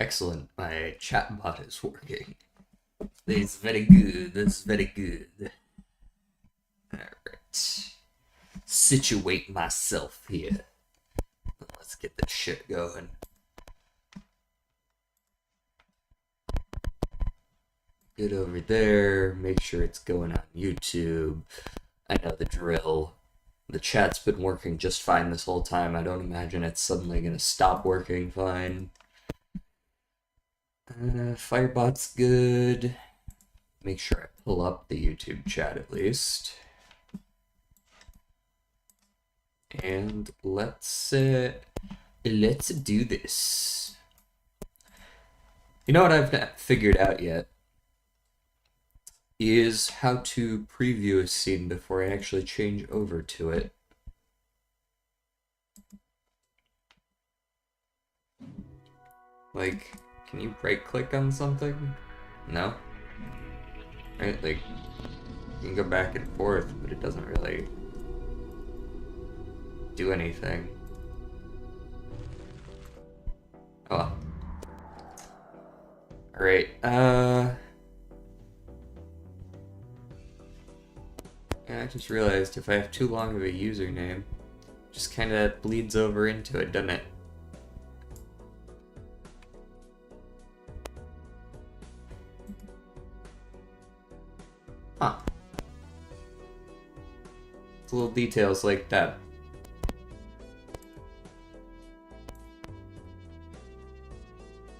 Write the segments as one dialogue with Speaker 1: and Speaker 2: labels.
Speaker 1: Excellent. My chatbot is working. This is very good. That's very good. Alright. Situate myself here. Let's get this shit going. Get over there. Make sure it's going on YouTube. I know the drill. The chat's been working just fine this whole time. I don't imagine it's suddenly gonna stop working fine. Firebot's good. Make sure I pull up the YouTube chat at least. And let's do this. You know what I've not figured out yet? Is how to preview a scene before I actually change over to it. Like, can you right-click on something? No? Right, like, you can go back and forth, but it doesn't really do anything. Oh. Alright, I just realized if I have too long of a username, it just kinda bleeds over into it, doesn't it? Huh. It's little details like that.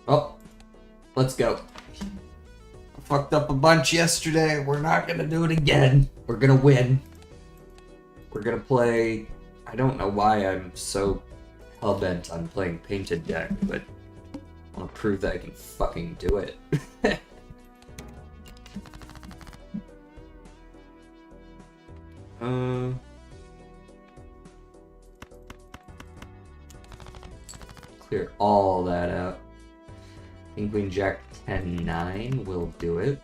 Speaker 1: Oh, let's go. I fucked up a bunch yesterday. We're not gonna do it again. We're gonna win. We're gonna play... I don't know why I'm so hell-bent on playing Painted Deck, but I want to prove that I can fucking do it. Clear all that out. King, Queen, Jack, 10, 9 will do it.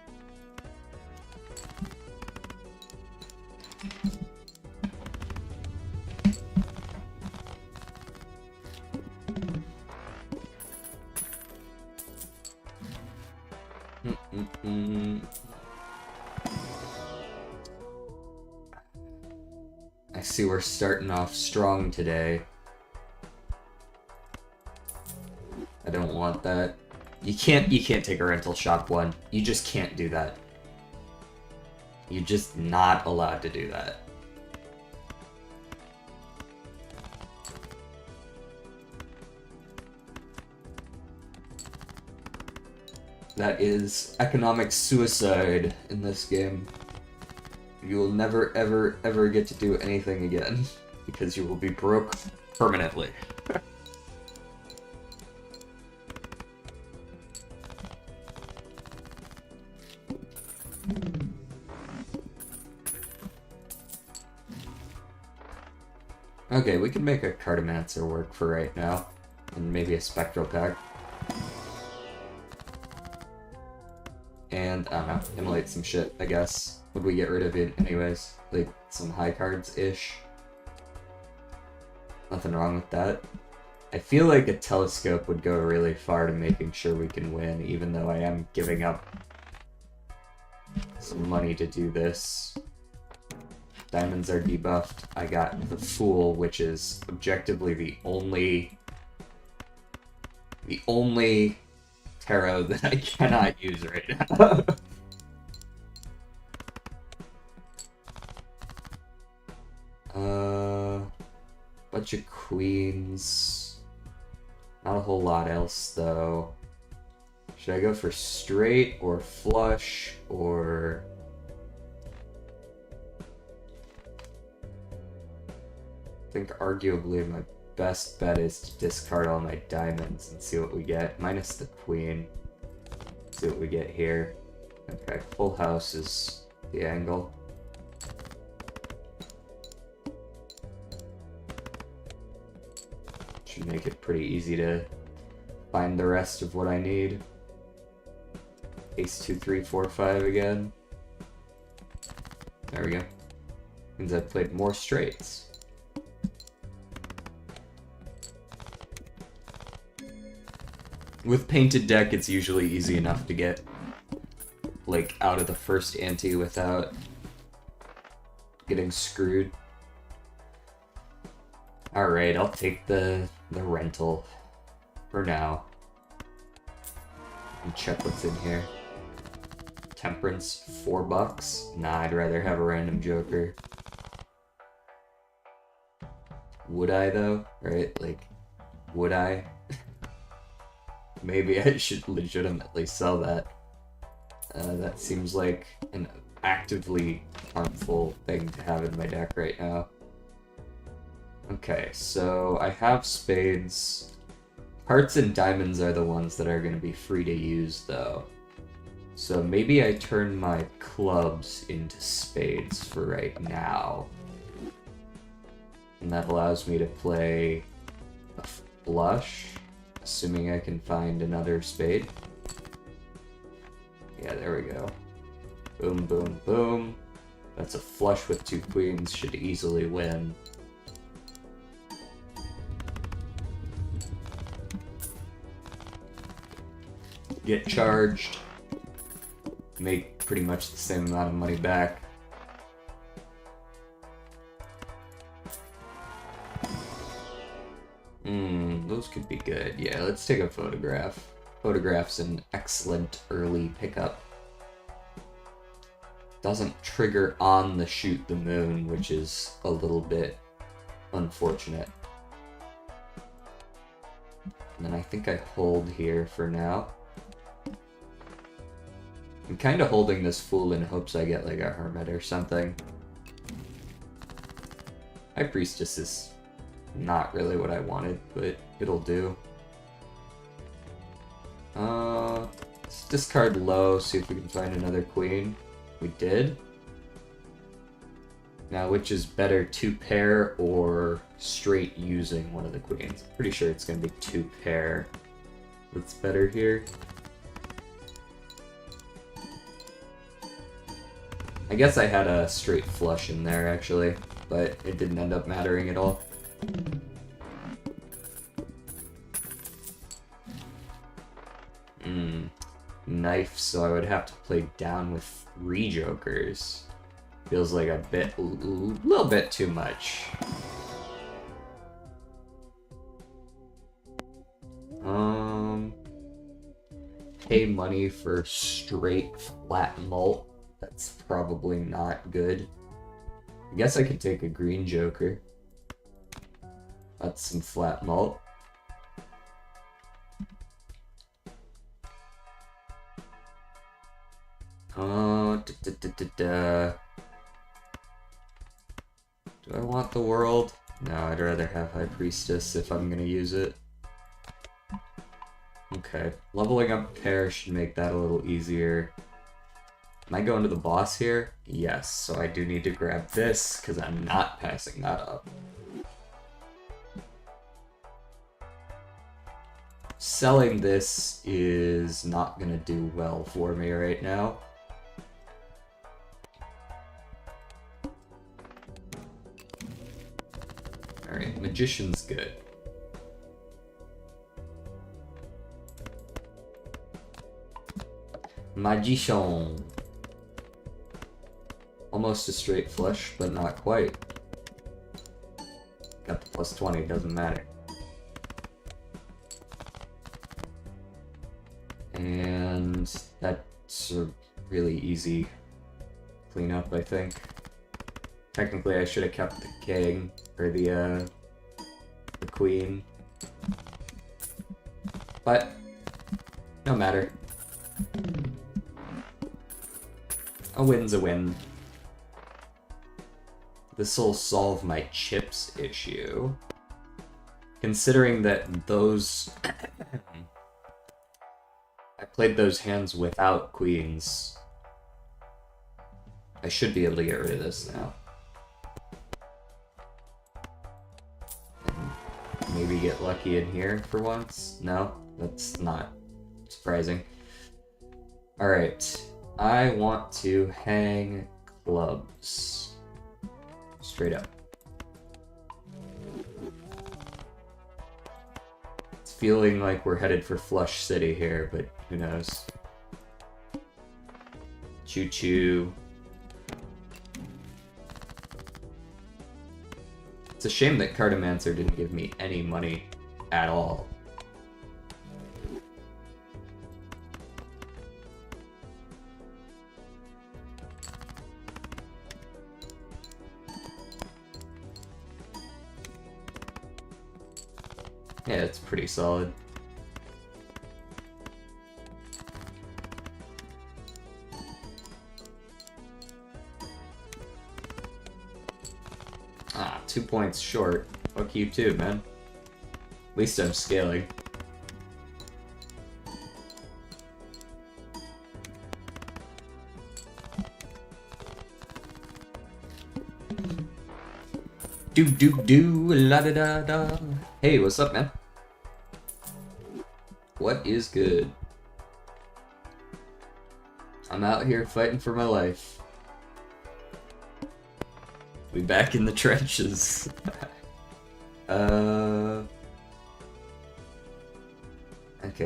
Speaker 1: I see we're starting off strong today. I don't want that. You can't take a rental shop one. You just can't do that. You're just not allowed to do that. That is economic suicide in this game. You will never, ever, ever get to do anything again, because you will be broke permanently. Okay, we can make a Cartomancer work for right now, and maybe a Spectral pack. And, I don't know, immolate some shit, I guess. Would we get rid of it anyways? Like, some high cards-ish? Nothing wrong with that. I feel like a Telescope would go really far to making sure we can win, even though I am giving up some money to do this. Diamonds are debuffed. I got the Fool, which is objectively the only tarot that I cannot use right now. Bunch of queens. Not a whole lot else, though. Should I go for straight or flush or... I think arguably my best bet is to discard all my diamonds and see what we get. Minus the queen. See what we get here. Okay, full house is the angle. Should make it pretty easy to find the rest of what I need. Ace 2, 3, 4, 5 again. There we go. Means I've played more straights. With painted deck, it's usually easy enough to get, like, out of the first ante without getting screwed. Alright, I'll take the rental for now. And check what's in here. Temperance, $4. Nah, I'd rather have a random joker. Would I, though? Right? Like, would I? Maybe I should legitimately sell that. That seems like an actively harmful thing to have in my deck right now. Okay, so I have spades. Hearts and diamonds are the ones that are going to be free to use, though. So maybe I turn my clubs into spades for right now. And that allows me to play a flush, assuming I can find another spade. Yeah, there we go. Boom, boom, boom. That's a flush with 2 queens, should easily win. Get charged. Make pretty much the same amount of money back. Those could be good. Yeah, let's take a photograph. Photograph's an excellent early pickup. Doesn't trigger on the shoot the moon, which is a little bit unfortunate. And then I think I hold here for now. I'm kind of holding this fool in hopes I get like a hermit or something. High Priestess is not really what I wanted, but it'll do. Let's discard low, see if we can find another queen. We did. Now, which is better, 2 pair or straight using one of the queens? Pretty sure it's going to be 2 pair. That's better here. I guess I had a straight flush in there, actually, but it didn't end up mattering at all. Knife, so I would have to play down with 3 jokers. Feels like a little bit too much. Pay money for straight flat mult. That's probably not good. I guess I could take a green joker. That's some flat mult. Do I want the world? No, I'd rather have High Priestess if I'm gonna use it. Okay, leveling up pair should make that a little easier. Am I going to the boss here? Yes, so I do need to grab this, because I'm not passing that up. Selling this is not gonna do well for me right now. Alright, Magician's good. Magician. Almost a straight flush, but not quite. Got the plus 20, doesn't matter. And that's a really easy cleanup, I think. Technically, I should have kept the king, or the queen. But, no matter. A win's a win. This'll solve my chips issue. Considering that those... I played those hands without queens. I should be able to get rid of this now. And maybe get lucky in here for once? No? That's not surprising. Alright. I want to hang clubs. Straight up. It's feeling like we're headed for Flush City here, but who knows. Choo-choo. It's a shame that Cartomancer didn't give me any money at all. Yeah, it's pretty solid. Ah, 2 points short. Fuck you too, man. At least I'm scaling. La da da da. Hey, what's up, man? What is good? I'm out here fighting for my life. We back in the trenches. Okay,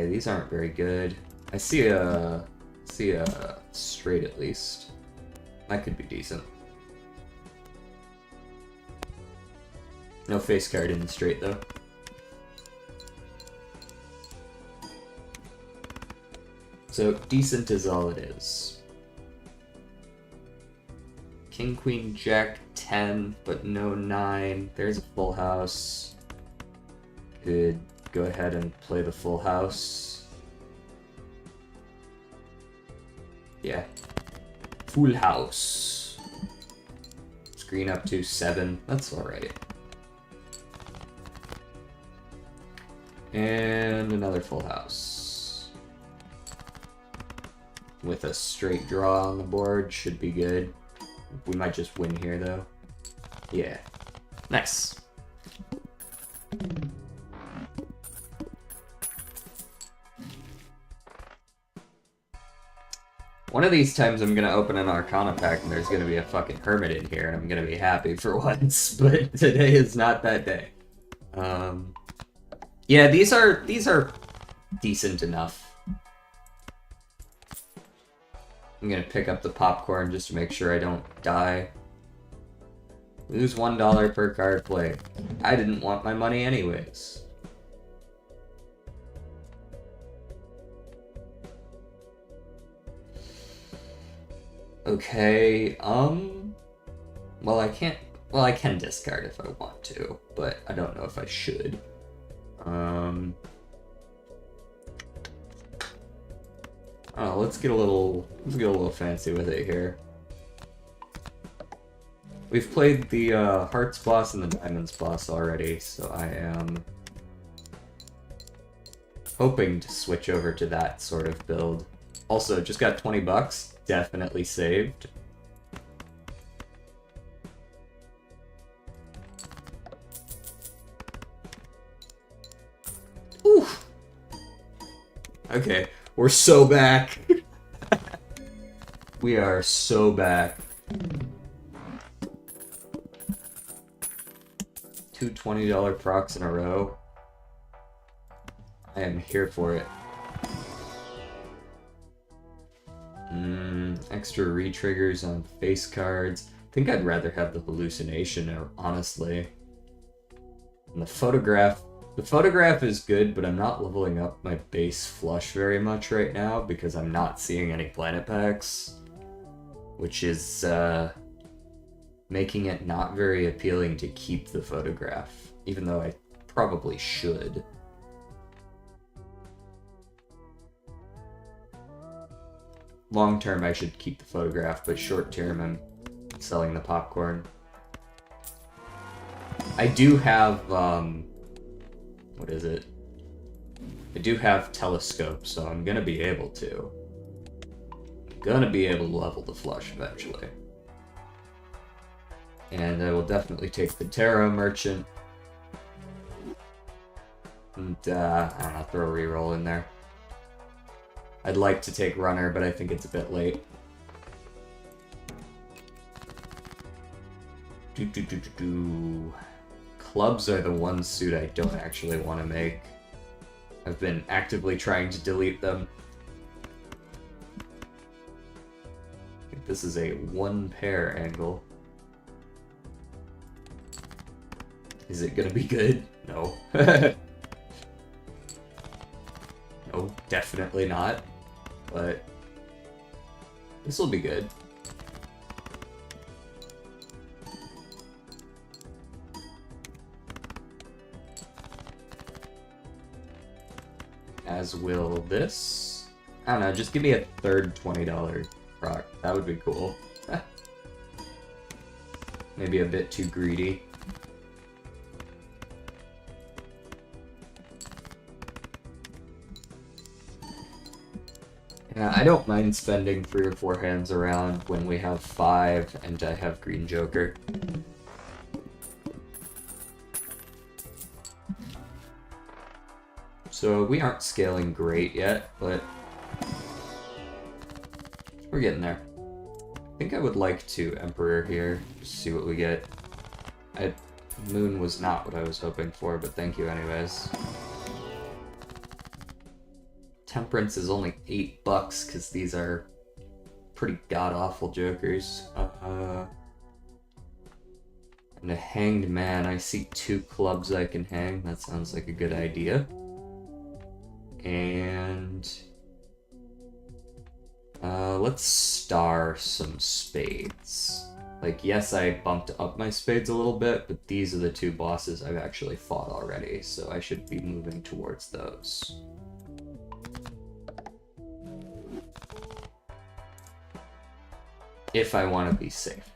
Speaker 1: these aren't very good. I see a straight at least. That could be decent. No face card in the straight though. So decent is all it is. King, Queen, Jack, 10, but no 9. There's a full house. Could go ahead and play the full house. Yeah. Full house. Screen up to 7. That's alright. And another full house. With a straight draw on the board, should be good. We might just win here, though. Yeah. Nice. One of these times I'm gonna open an Arcana pack and there's gonna be a fucking hermit in here and I'm gonna be happy for once, but today is not that day. Yeah, these are decent enough. I'm gonna pick up the popcorn just to make sure I don't die. Lose $1 per card play. I didn't want my money anyways. Okay, well I can discard if I want to, but I don't know if I should. Oh, let's get a little fancy with it here. We've played the Hearts boss and the Diamonds boss already, so I am hoping to switch over to that sort of build. Also, just got 20 bucks, definitely saved. Oof. Okay, we're so back. We are so back. 2 $20 procs in a row. I am here for it. Extra re-triggers on face cards. I think I'd rather have the hallucination, honestly. And the photograph is good, but I'm not leveling up my base flush very much right now because I'm not seeing any planet packs, which is making it not very appealing to keep the photograph, even though I probably should. Long term, I should keep the photograph, but short term, I'm selling the popcorn. I do have, what is it? I do have telescope, so I'm gonna be able to. Level the flush eventually. And I will definitely take the Tarot Merchant. And, I don't know, throw a reroll in there. I'd like to take Runner, but I think it's a bit late. Clubs are the one suit I don't actually want to make. I've been actively trying to delete them. I think this is a one pair angle. Is it gonna be good? No. No, definitely not. But this will be good. As will this. I don't know, just give me a third $20 proc. That would be cool. Maybe a bit too greedy. Yeah, I don't mind spending 3 or 4 hands around when we have 5 and I have Green Joker. So we aren't scaling great yet, but we're getting there. I think I would like to Emperor here, just see what we get. Moon was not what I was hoping for, but thank you anyways. Temperance is only $8 because these are pretty god-awful jokers. And a Hanged Man. I see 2 clubs I can hang. That sounds like a good idea. And let's star some spades. Like, yes, I bumped up my spades a little bit, but these are the 2 bosses I've actually fought already, so I should be moving towards those. If I want to be safe.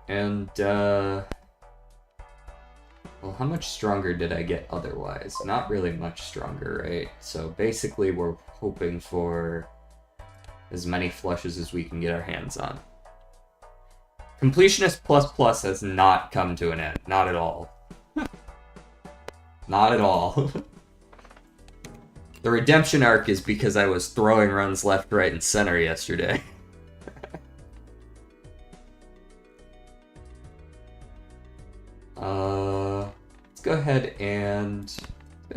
Speaker 1: And, well, how much stronger did I get otherwise? Not really much stronger, right? So basically we're hoping for as many flushes as we can get our hands on. Completionist plus has not come to an end. Not at all. Not at all. The redemption arc is because I was throwing runs left, right, and center yesterday. Let's go ahead and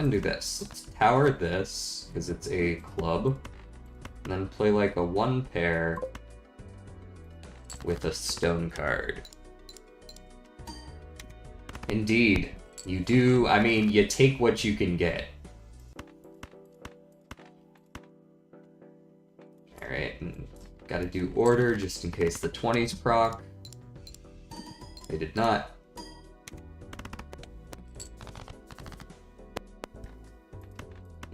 Speaker 1: do this. Let's tower this, because it's a club. And then play like a 1 pair with a stone card. Indeed. You do, I mean, you take what you can get. Alright, and gotta do order just in case the 20s proc. They did not.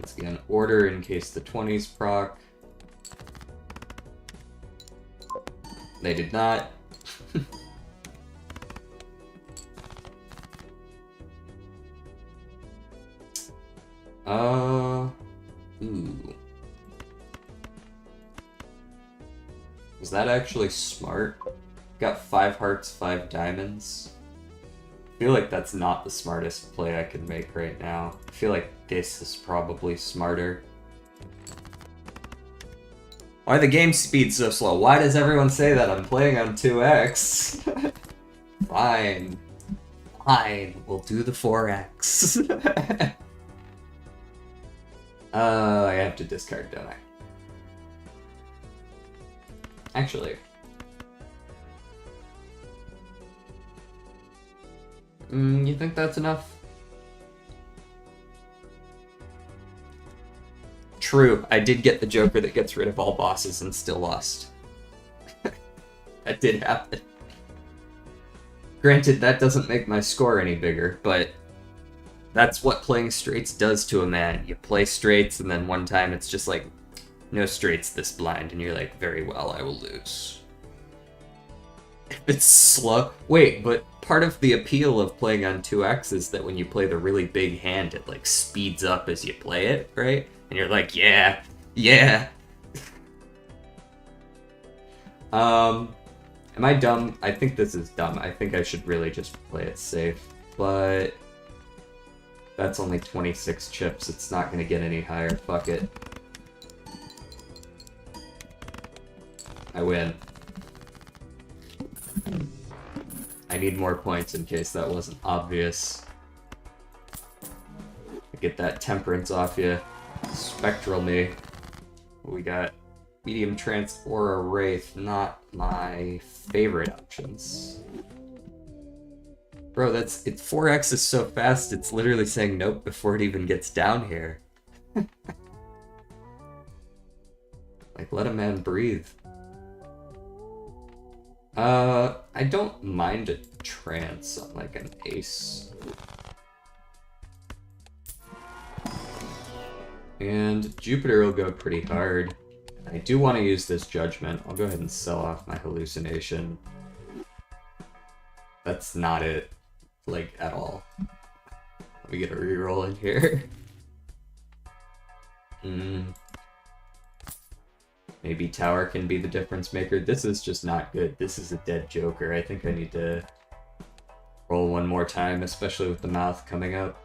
Speaker 1: Let's get an order in case the 20s proc. They did not. Ooh. Is that actually smart? Got 5 hearts, 5 diamonds. I feel like that's not the smartest play I can make right now. I feel like this is probably smarter. Why are the game speed so slow? Why does everyone say that? I'm playing on 2x. Fine. Fine. We'll do the 4x. I have to discard, don't I? Actually. You think that's enough? True, I did get the Joker that gets rid of all bosses and still lost. That did happen. Granted, that doesn't make my score any bigger, but that's what playing straights does to a man. You play straights, and then one time it's just like, no straights this blind, and you're like, very well, I will lose. If it's slow... Wait, but part of the appeal of playing on 2x is that when you play the really big hand, it like speeds up as you play it, right? And you're like, yeah, yeah. Am I dumb? I think this is dumb. I think I should really just play it safe. But that's only 26 chips. It's not going to get any higher. Fuck it. I win. I need more points in case that wasn't obvious. Get that temperance off you. Spectral me. We got medium trance or a wraith, not my favorite options. Bro, it's 4x is so fast, it's literally saying nope before it even gets down here. Like, let a man breathe. I don't mind a trance on like an ace. And Jupiter will go pretty hard. I do want to use this judgment. I'll go ahead and sell off my hallucination. That's not it, like, at all. Let me get a reroll in here. Maybe Tower can be the difference maker. This is just not good. This is a dead Joker. I think I need to roll one more time, especially with the mouth coming up.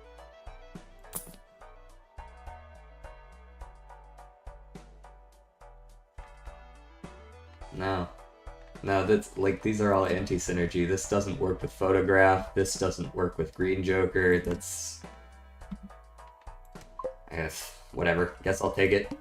Speaker 1: No, that's like, these are all anti-synergy. This doesn't work with Photograph. This doesn't work with Green Joker. That's... I guess, whatever. Guess I'll take it.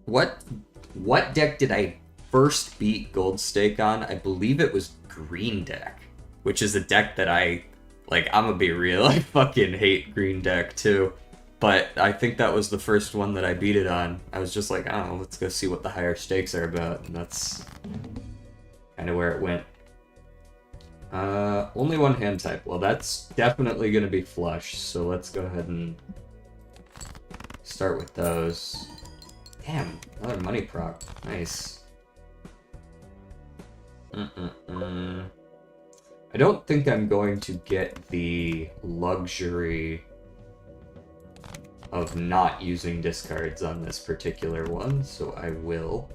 Speaker 1: What deck did I first beat Gold Stake on? I believe it was Green Deck, which is a deck that I'm gonna be real, I fucking hate Green Deck too. But I think that was the first one that I beat it on. I was just like, oh, let's go see what the higher stakes are about, and that's kind of where it went. Only one hand type. Well, that's definitely gonna be flush, so let's go ahead and start with those. Damn, another money proc. Nice. I don't think I'm going to get the luxury of not using discards on this particular one, so I will.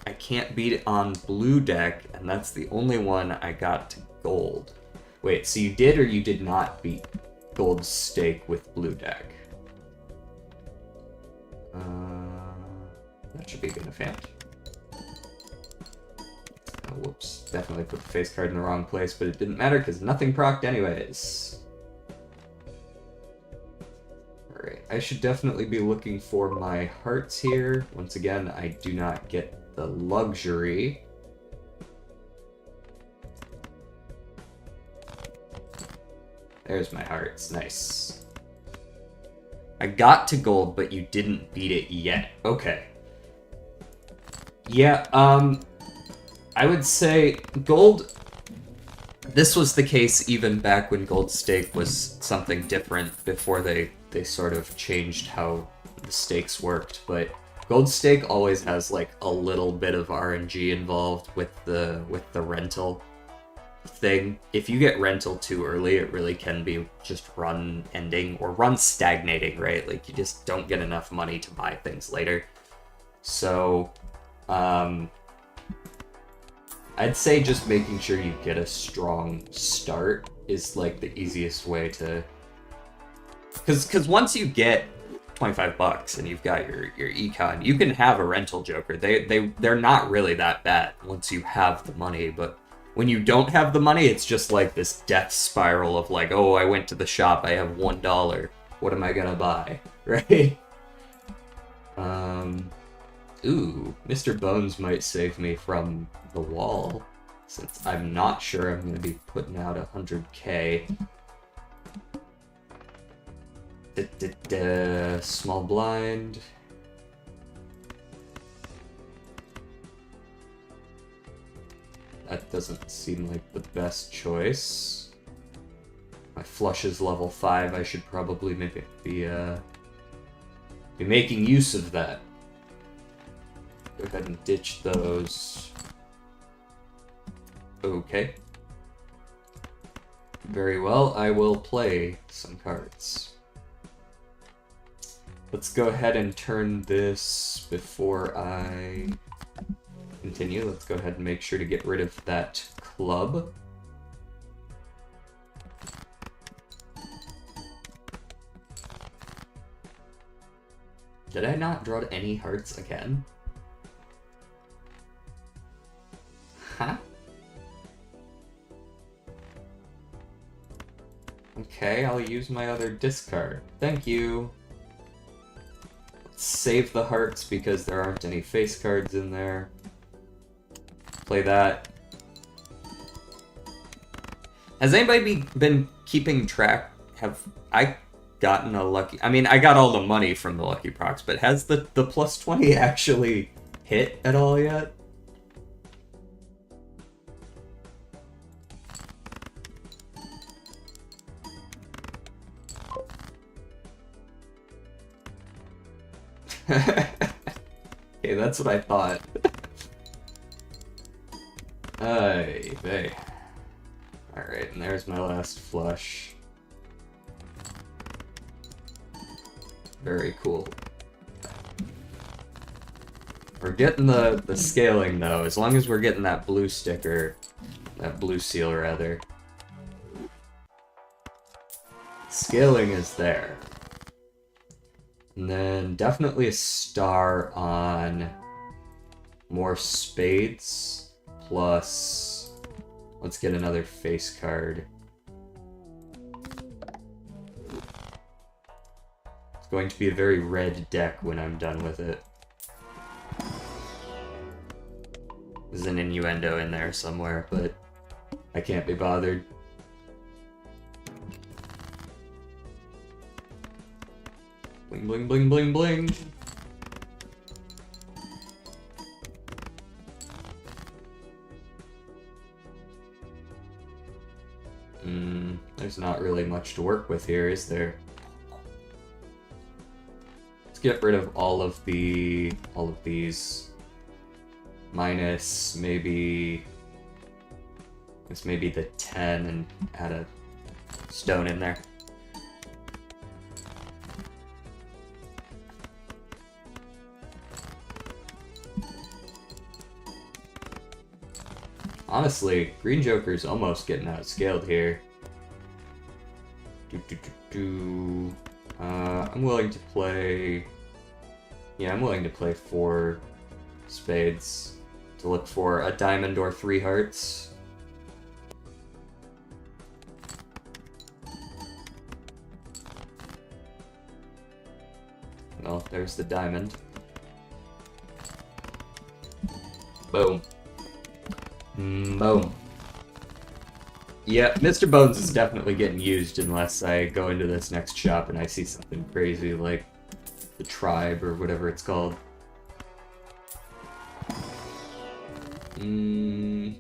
Speaker 1: I can't beat it on blue deck, and that's the only one I got to gold. Wait, so you did or you did not beat Gold Stake with blue deck? That should be good enough hand. Oh, whoops. Definitely put the face card in the wrong place, but it didn't matter because nothing procced anyways. Alright, I should definitely be looking for my hearts here. Once again, I do not get the luxury. There's my hearts. Nice. I got to gold, but you didn't beat it yet. Okay. Yeah, I would say gold... This was the case even back when Gold Stake was something different, before they sort of changed how the stakes worked, but Gold Stake always has like a little bit of RNG involved with the rental thing. If you get rental too early, it really can be just run ending or run stagnating, right? Like, you just don't get enough money to buy things later. So, I'd say just making sure you get a strong start is like the easiest way to... Because once you get $25 and you've got your econ, you can have a rental Joker. They're not really that bad once you have the money, but when you don't have the money, it's just like this death spiral of like, oh, I went to the shop, I have $1. What am I gonna buy? Right? Ooh, Mr. Bones might save me from the wall, since I'm not sure I'm gonna be putting out 100k. Small blind. That doesn't seem like the best choice. My flush is level 5. I should probably maybe be making use of that. Go ahead and ditch those. Okay. Very well, I will play some cards. Let's go ahead and turn this before I continue. Let's go ahead and make sure to get rid of that club. Did I not draw any hearts again? Huh? Okay, I'll use my other discard. Thank you. Let's save the hearts because there aren't any face cards in there. Play that. Has anybody been keeping track? Have I gotten a lucky... I mean, I got all the money from the Lucky Procs, but has the plus 20 actually hit at all yet? Okay, that's what I thought. Ay, vey. Alright, and there's my last flush. Very cool. We're getting the scaling, though, as long as we're getting that blue sticker. That blue seal, rather. Scaling is there. And then definitely a star on more spades, plus let's get another face card. It's going to be a very red deck when I'm done with it. There's an innuendo in there somewhere, but I can't be bothered. Bling, bling, bling, bling, bling. There's not really much to work with here, is there? Let's get rid of all of these. Minus maybe the 10 and add a stone in there. Honestly, Green Joker's almost getting outscaled here. I'm willing to play... Yeah, I'm willing to play 4 spades to look for a diamond or 3 hearts. Well, there's the diamond. Boom. Boom. Yeah, Mr. Bones is definitely getting used unless I go into this next shop and I see something crazy like the tribe or whatever it's called.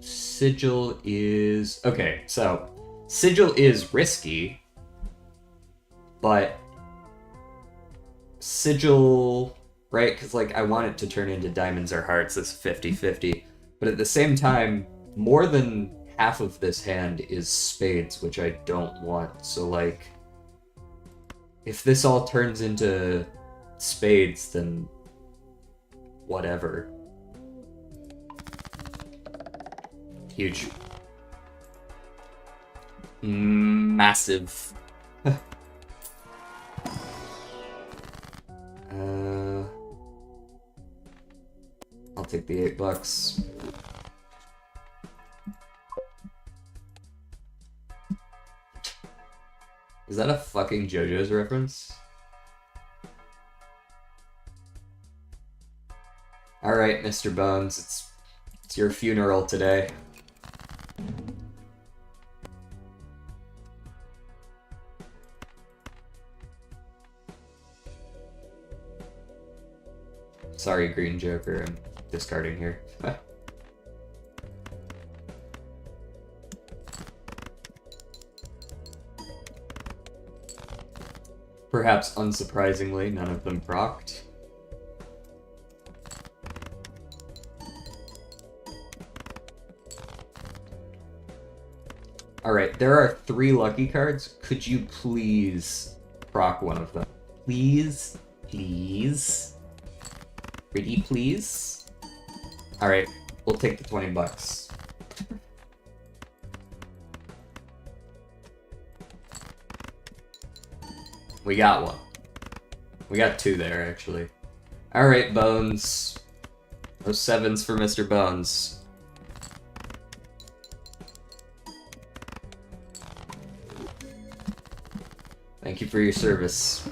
Speaker 1: Sigil is... Okay, so Sigil is risky, but Sigil, right? Because like I want it to turn into diamonds or hearts. It's 50-50. But at the same time, more than half of this hand is spades, which I don't want. So, like, if this all turns into spades, then whatever. Huge. Massive. I'll take the $8. Is that a fucking JoJo's reference? Alright, Mr. Bones, it's your funeral today. Sorry, Green Joker, I'm discarding here. Perhaps unsurprisingly, none of them procced. Alright, there are 3 lucky cards. Could you please proc one of them? Please? Please? Pretty please? Alright, we'll take the $20. We got one. We got 2 there, actually. Alright, Bones. Those 7s for Mr. Bones. Thank you for your service.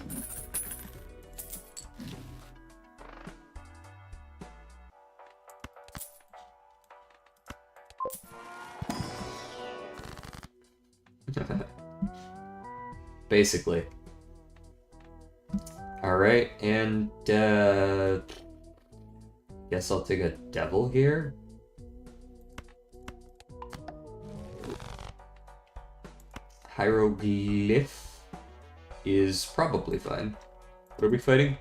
Speaker 1: Basically. Alright, and guess I'll take a devil here. Hieroglyph is probably fine. What are we fighting?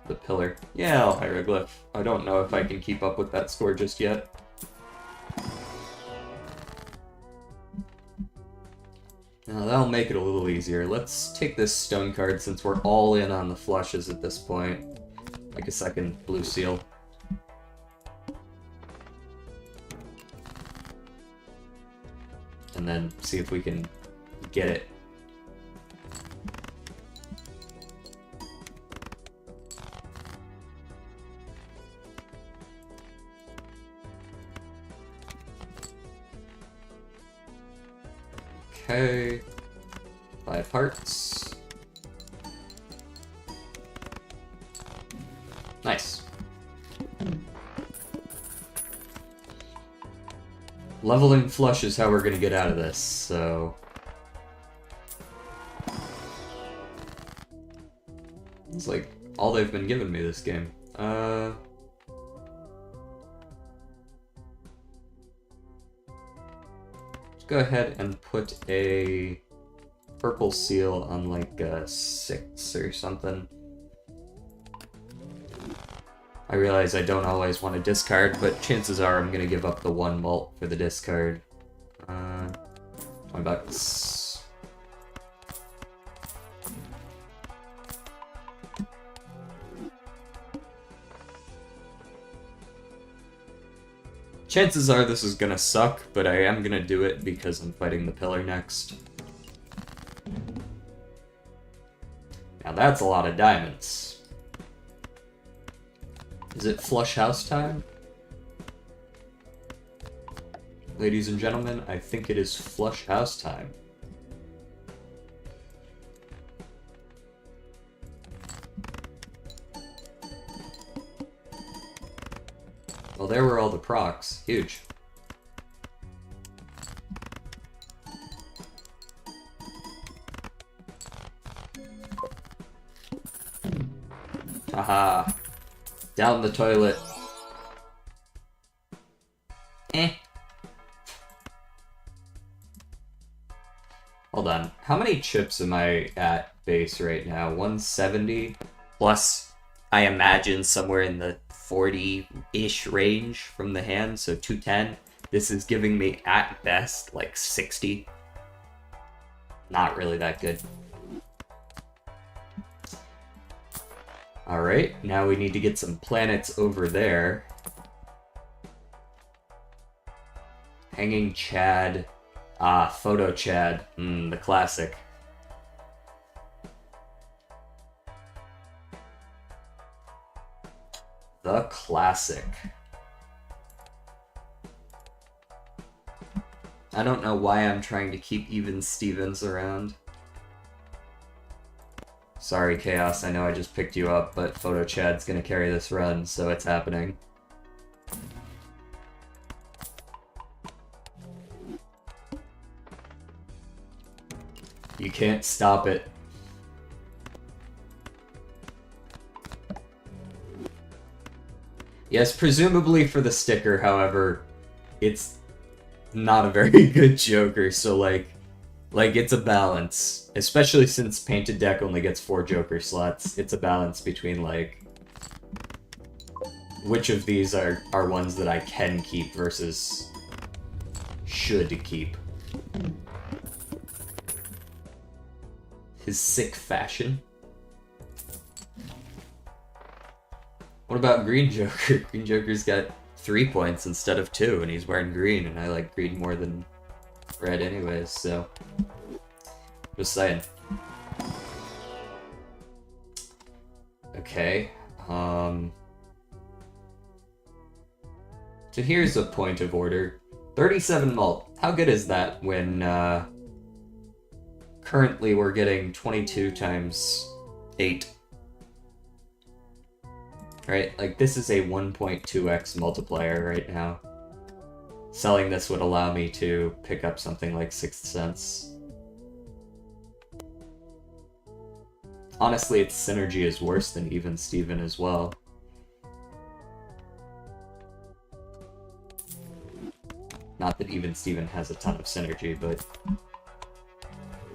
Speaker 1: The pillar. Yeah, I'll hieroglyph. I don't know if I can keep up with that score just yet. Now that'll make it a little easier. Let's take this stone card since we're all in on the flushes at this point. Like a second blue seal. And then see if we can get it. Okay. 5 hearts. Nice. Leveling flush is how we're gonna get out of this, so... It's like all they've been giving me this game. Let's go ahead and put a purple seal on like a 6 or something. I realize I don't always want to discard, but chances are I'm gonna give up the 1 mult for the discard. $20. Chances are this is gonna suck, but I am gonna do it because I'm fighting the pillar next. Now that's a lot of diamonds. Is it flush house time? Ladies and gentlemen, I think it is flush house time. Well, there were all the procs. Huge. Haha. Down the toilet. Hold on. How many chips am I at base right now? 170? Plus, I imagine somewhere in the 40-ish range from the hand, so 210. This is giving me, at best, like 60. Not really that good. Alright, now we need to get some planets over there. Hanging Chad. Ah, Photo Chad. The classic. The classic. I don't know why I'm trying to keep even Stevens around. Sorry, Chaos, I know I just picked you up, but Photo Chad's gonna carry this run, so it's happening. You can't stop it. Yes, presumably for the sticker, however, it's not a very good Joker, so like it's a balance. Especially since Painted Deck only gets 4 Joker slots, it's a balance between, like, which of these are ones that I can keep versus should keep. His sick fashion. What about Green Joker? Green Joker's got 3 points instead of 2, and he's wearing green, and I like green more than red anyways, so... Just saying. Okay, so here's a point of order. 37 mult. How good is that when, Currently, we're getting 22 times 8. Right? Like, this is a 1.2x multiplier right now. Selling this would allow me to pick up something like 6th Sense. Honestly, its synergy is worse than Even Steven as well. Not that Even Steven has a ton of synergy, but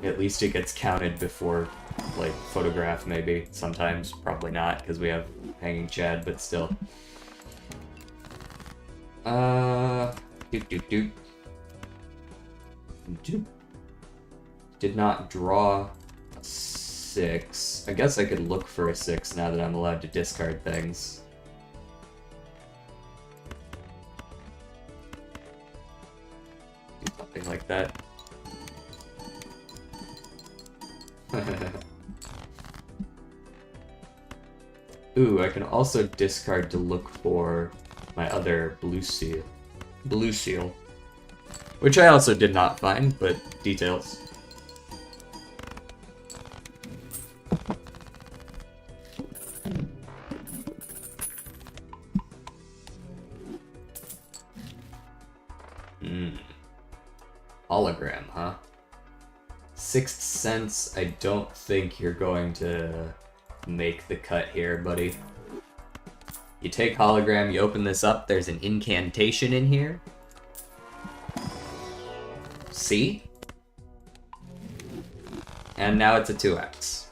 Speaker 1: at least it gets counted before, like, Photograph maybe. Sometimes, probably not, because we have Hanging Chad, but still. Doop. Did not draw a 6. I guess I could look for a 6 now that I'm allowed to discard things. Do something like that. Ooh, I can also discard to look for my other blue seal. Which I also did not find, but details. Hologram, huh? 6th Sense, I don't think you're going to make the cut here, buddy. You take Hologram, you open this up, there's an incantation in here. See? And now it's a 2x.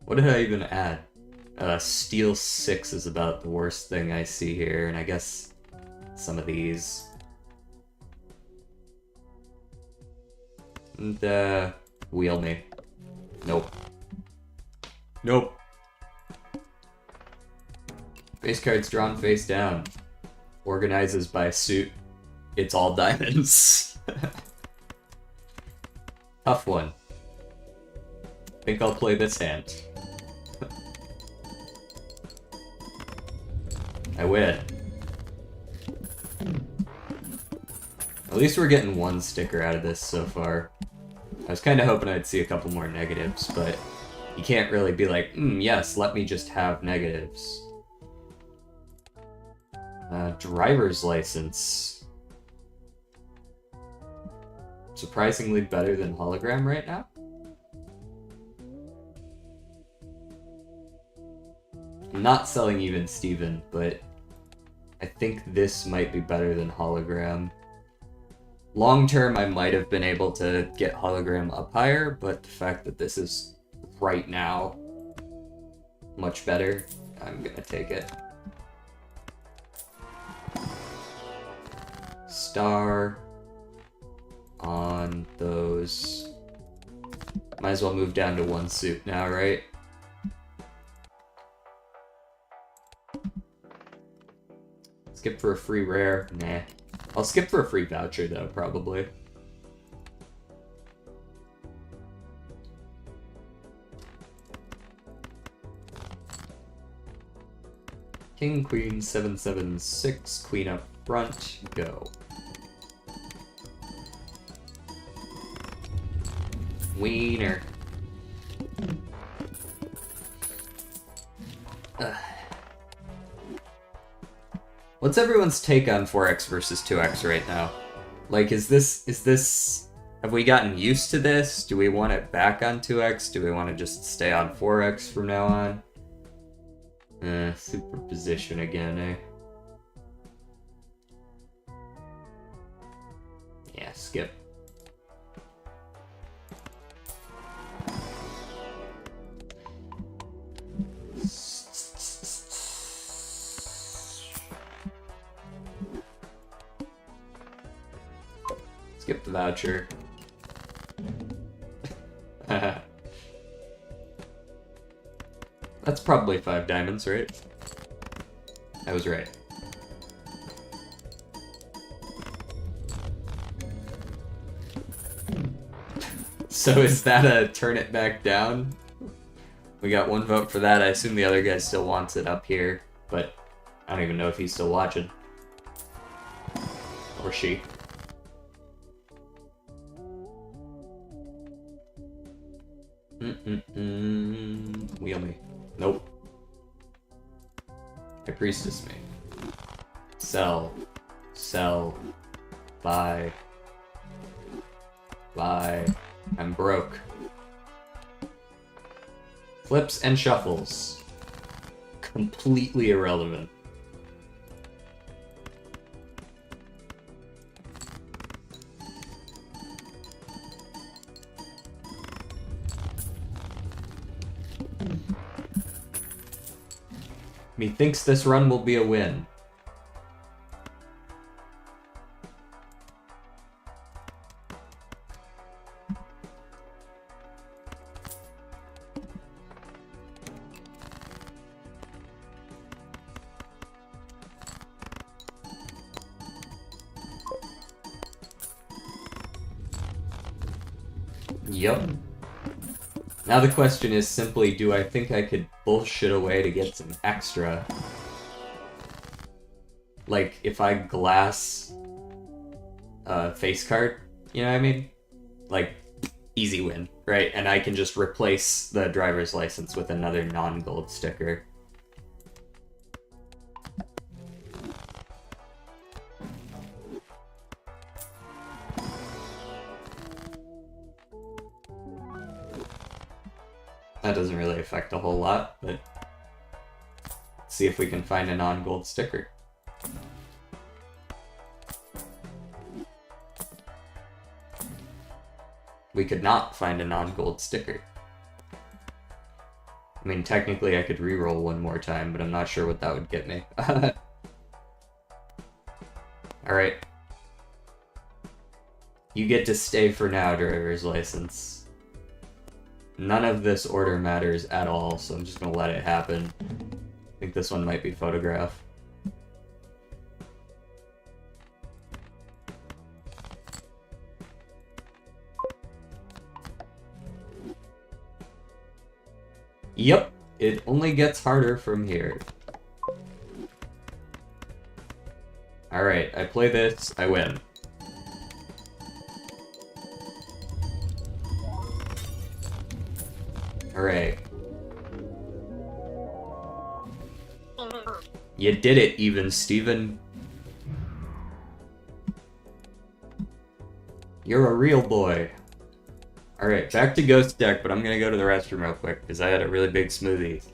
Speaker 1: What did I even add? Steel 6 is about the worst thing I see here, and I guess some of these. And, wheel me. Nope. Nope. Face cards drawn face down. Organizes by suit. It's all diamonds. Tough one. Think I'll play this hand. I win. At least we're getting one sticker out of this so far. I was kind of hoping I'd see a couple more negatives, but you can't really be like, yes, let me just have negatives. Driver's license. Surprisingly better than Hologram right now. I'm not selling Even Steven, but I think this might be better than Hologram. Long term, I might have been able to get Hologram up higher, but the fact that this is right now much better, I'm gonna take it. Star on those. Might as well move down to one suit now, right? Skip for a free rare? Nah. I'll skip for a free voucher though, probably. King, queen, 7, 7, 6, queen up front, go. Wiener. What's everyone's take on 4x versus 2x right now? Like, is this... Have we gotten used to this? Do we want it back on 2x? Do we want to just stay on 4x from now on? Superposition again, eh? Yeah, skip. Skip the voucher. That's probably 5 diamonds, right? I was right. So is that a turn it back down? We got 1 vote for that. I assume the other guy still wants it up here, but I don't even know if he's still watching. Or she. Wheel me. Nope. High Priestess me. Sell. Sell. Buy. Buy. I'm broke. Flips and shuffles. Completely irrelevant. Methinks this run will be a win. Yep. Now the question is simply, do I think I could bullshit away to get some extra? Like, if I glass a face card, you know what I mean? Like, easy win, right? And I can just replace the driver's license with another non-gold sticker. That doesn't really affect a whole lot, but let's see if we can find a non-gold sticker. We could not find a non-gold sticker. I mean, technically I could re-roll one more time, but I'm not sure what that would get me. Alright. You get to stay for now, driver's license. None of this order matters at all, so I'm just gonna let it happen. I think this one might be photograph. Yep, it only gets harder from here. Alright, I play this, I win. Alright. You did it, even Steven. You're a real boy. Alright, back to Ghost Deck, but I'm gonna go to the restroom real quick, because I had a really big smoothie.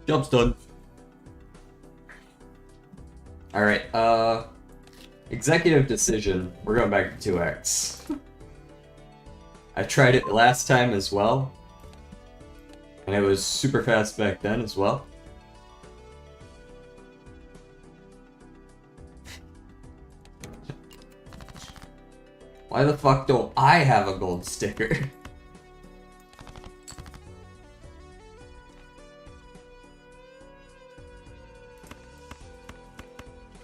Speaker 1: Job's done. Alright, executive decision. We're going back to 2x. I tried it last time as well. And it was super fast back then as well. Why the fuck don't I have a gold sticker?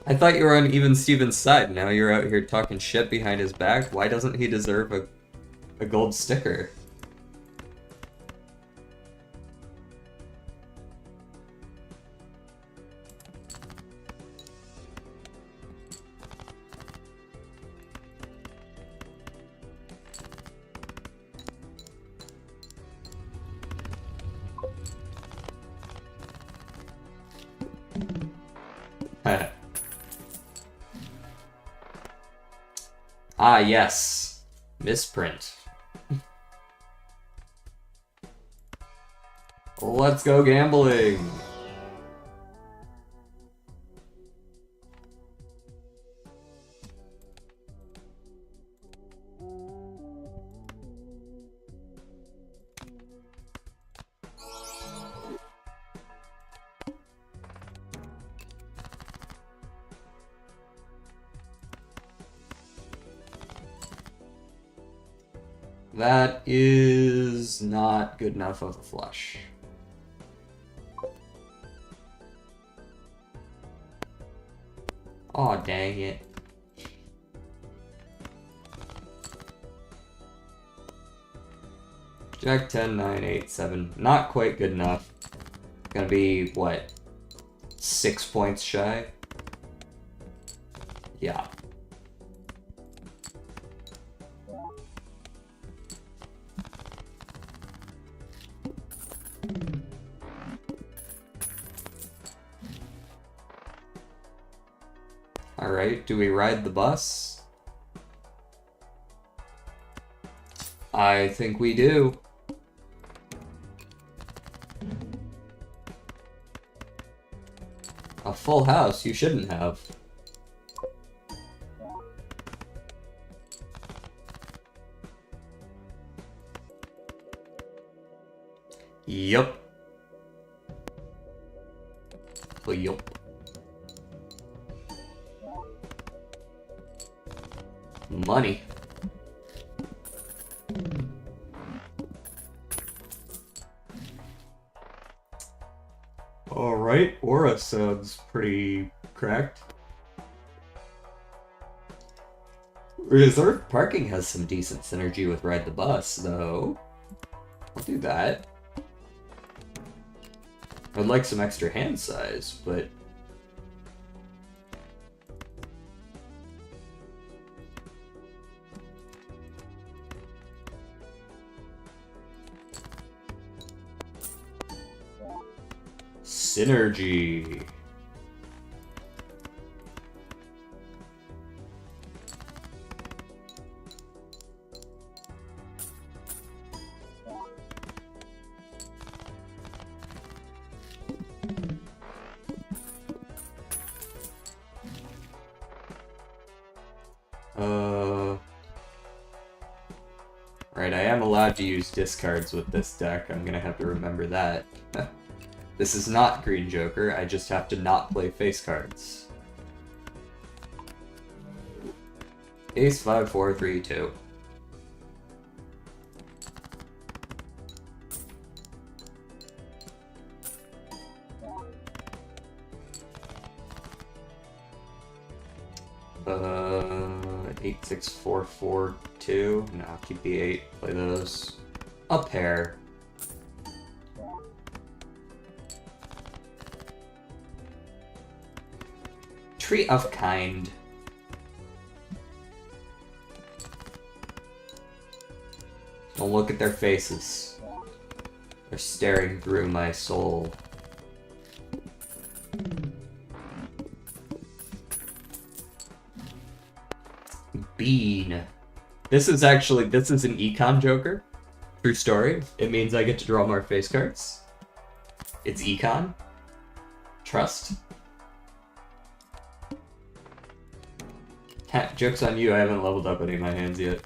Speaker 1: I thought you were on even Steven's side. Now you're out here talking shit behind his back. Why doesn't he deserve a gold sticker? Ah, yes. Misprint. Let's go gambling. That is not good enough of a flush. Aw, dang it. Jack 10, 9, 8, 7. Not quite good enough. Gonna be, what, 6 points shy? Yeah. Alright, do we ride the bus? I think we do. A full house you shouldn't have. Yup. Yup. Money. Alright, Aura sounds pretty cracked. Reserved parking has some decent synergy with Ride the Bus, though. I'll do that. I'd like some extra hand size, but... Synergy. Right, I am allowed to use discards with this deck. I'm gonna have to remember that. This is not Green Joker, I just have to not play face cards. Ace 5, 4, 3, 2. Uh, 8, 6, 4, 4, 2. No, keep the 8, play those. A pair. Tree of Kind. Don't look at their faces. They're staring through my soul. Bean. This is an Econ Joker. True story. It means I get to draw more face cards. It's Econ. Trust. Joke's on you, I haven't leveled up any of my hands yet.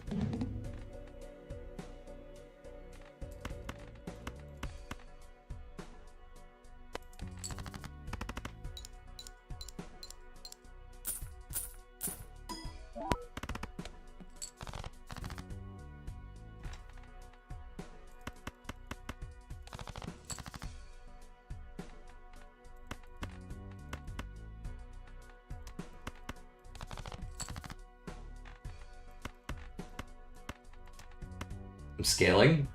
Speaker 1: I'm scaling.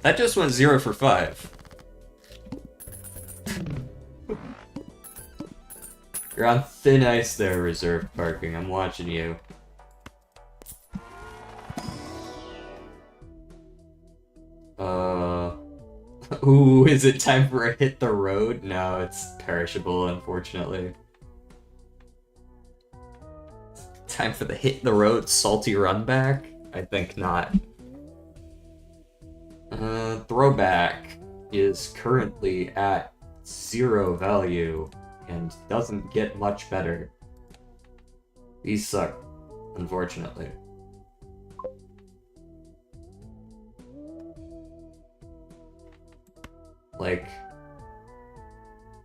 Speaker 1: That just went 0 for 5. You're on thin ice there, reserved parking. I'm watching you. Ooh, is it time for a hit the road? No, it's perishable, unfortunately. Time for the hit the road salty run back? I think not. Throwback is currently at 0 value and doesn't get much better. These suck, unfortunately. Like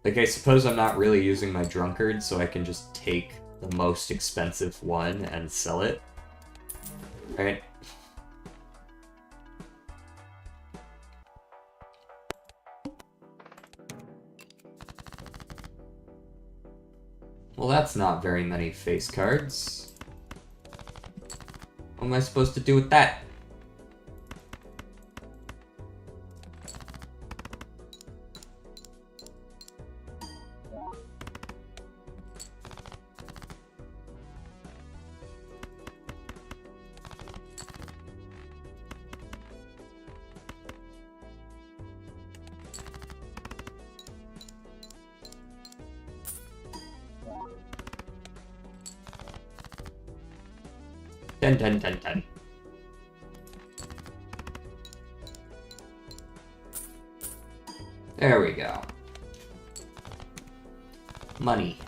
Speaker 1: I suppose I'm not really using my drunkard, so I can just take the most expensive one and sell it. Right? Well, that's not very many face cards. What am I supposed to do with that? Ten. There we go. Money.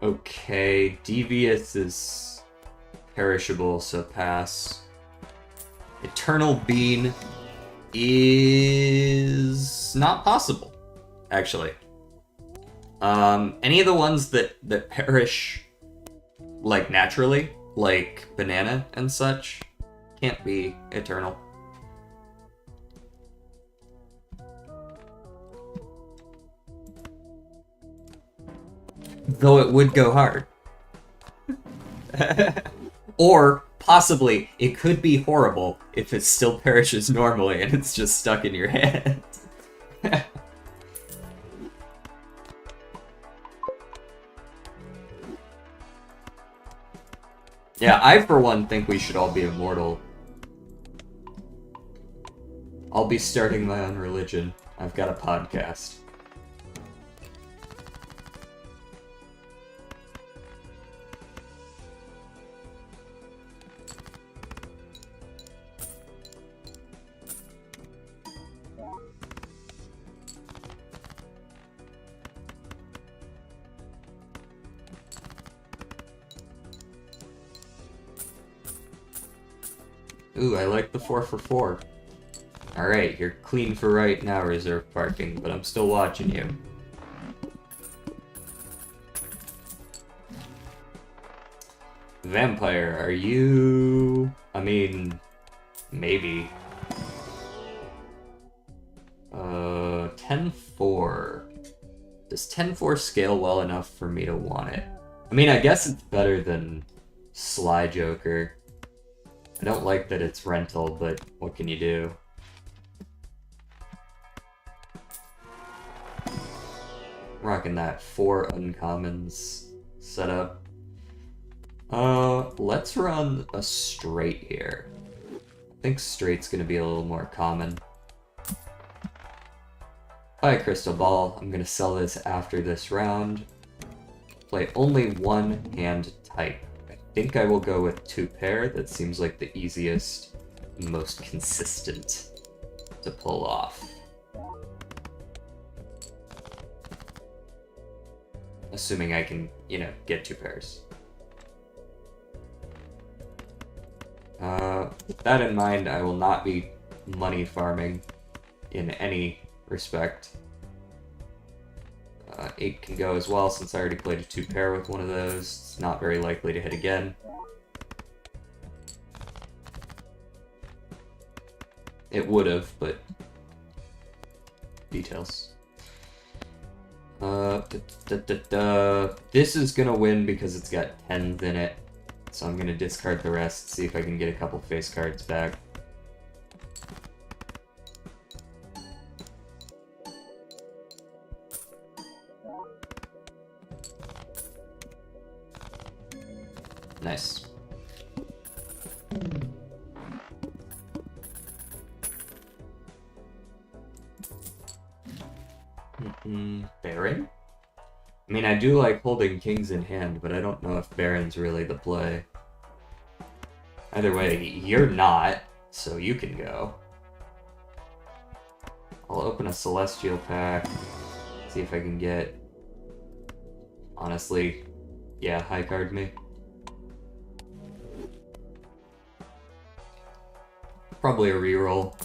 Speaker 1: Okay, Devious is perishable, so pass. Eternal Bean is not possible, actually. Any of the ones that perish, like, naturally, like banana and such, can't be eternal. Though it would go hard. Or, possibly, it could be horrible if it still perishes normally and it's just stuck in your hand. Yeah, I for one think we should all be immortal. I'll be starting my own religion. I've got a podcast. Ooh, I like the 4 for 4. Alright, you're clean for right now, reserve parking, but I'm still watching you. Vampire, are you... I mean... maybe. 10-4. Does 10-4 scale well enough for me to want it? I mean, I guess it's better than Sly Joker. I don't like that it's rental, but what can you do? Rocking that 4 uncommons setup. Let's run a straight here. I think straight's gonna be a little more common. Buy a crystal ball. I'm gonna sell this after this round. Play only one hand type. I think I will go with 2 pair. That seems like the easiest, most consistent to pull off. Assuming I can, you know, get 2 pairs. With that in mind, I will not be money farming in any respect. 8 can go as well, since I already played a 2 pair with one of those. It's not very likely to hit again. It would have, but... details. This is gonna win because it's got 10s in it. So I'm gonna discard the rest, see if I can get a couple face cards back. Nice. Baron? I mean, I do like holding kings in hand, but I don't know if Baron's really the play. Either way, you're not, so you can go. I'll open a Celestial pack, see if I can get... Honestly, yeah, high card me. Probably a reroll.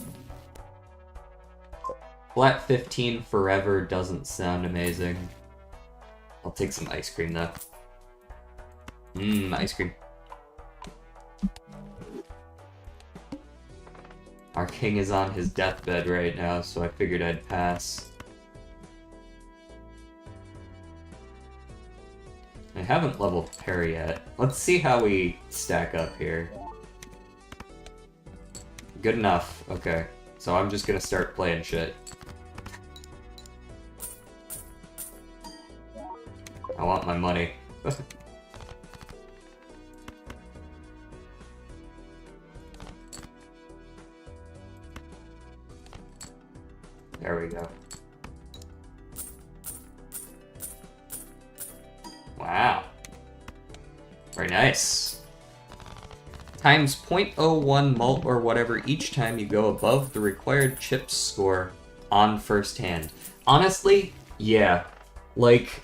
Speaker 1: Flat 15 forever doesn't sound amazing. I'll take some ice cream though. Ice cream. Our king is on his deathbed right now, so I figured I'd pass. I haven't leveled pair yet. Let's see how we stack up here. Good enough. Okay. So I'm just gonna start playing shit. I want my money. There we go. Wow. Very nice. Times 0.01 mult or whatever each time you go above the required chips score on first hand. Honestly, yeah. Like,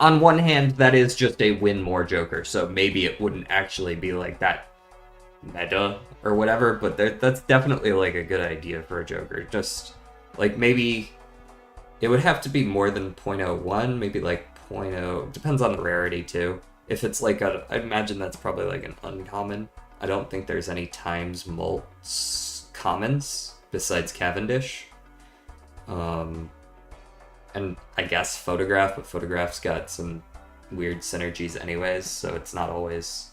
Speaker 1: on one hand, that is just a win more Joker, so maybe it wouldn't actually be like that meta or whatever, but that's definitely like a good idea for a Joker. Just, like, maybe it would have to be more than 0.01, maybe like 0.0, depends on the rarity too. If it's like I imagine that's probably like an uncommon. I don't think there's any times mults commons besides Cavendish. And I guess Photograph, but Photograph's got some weird synergies anyways, so it's not always...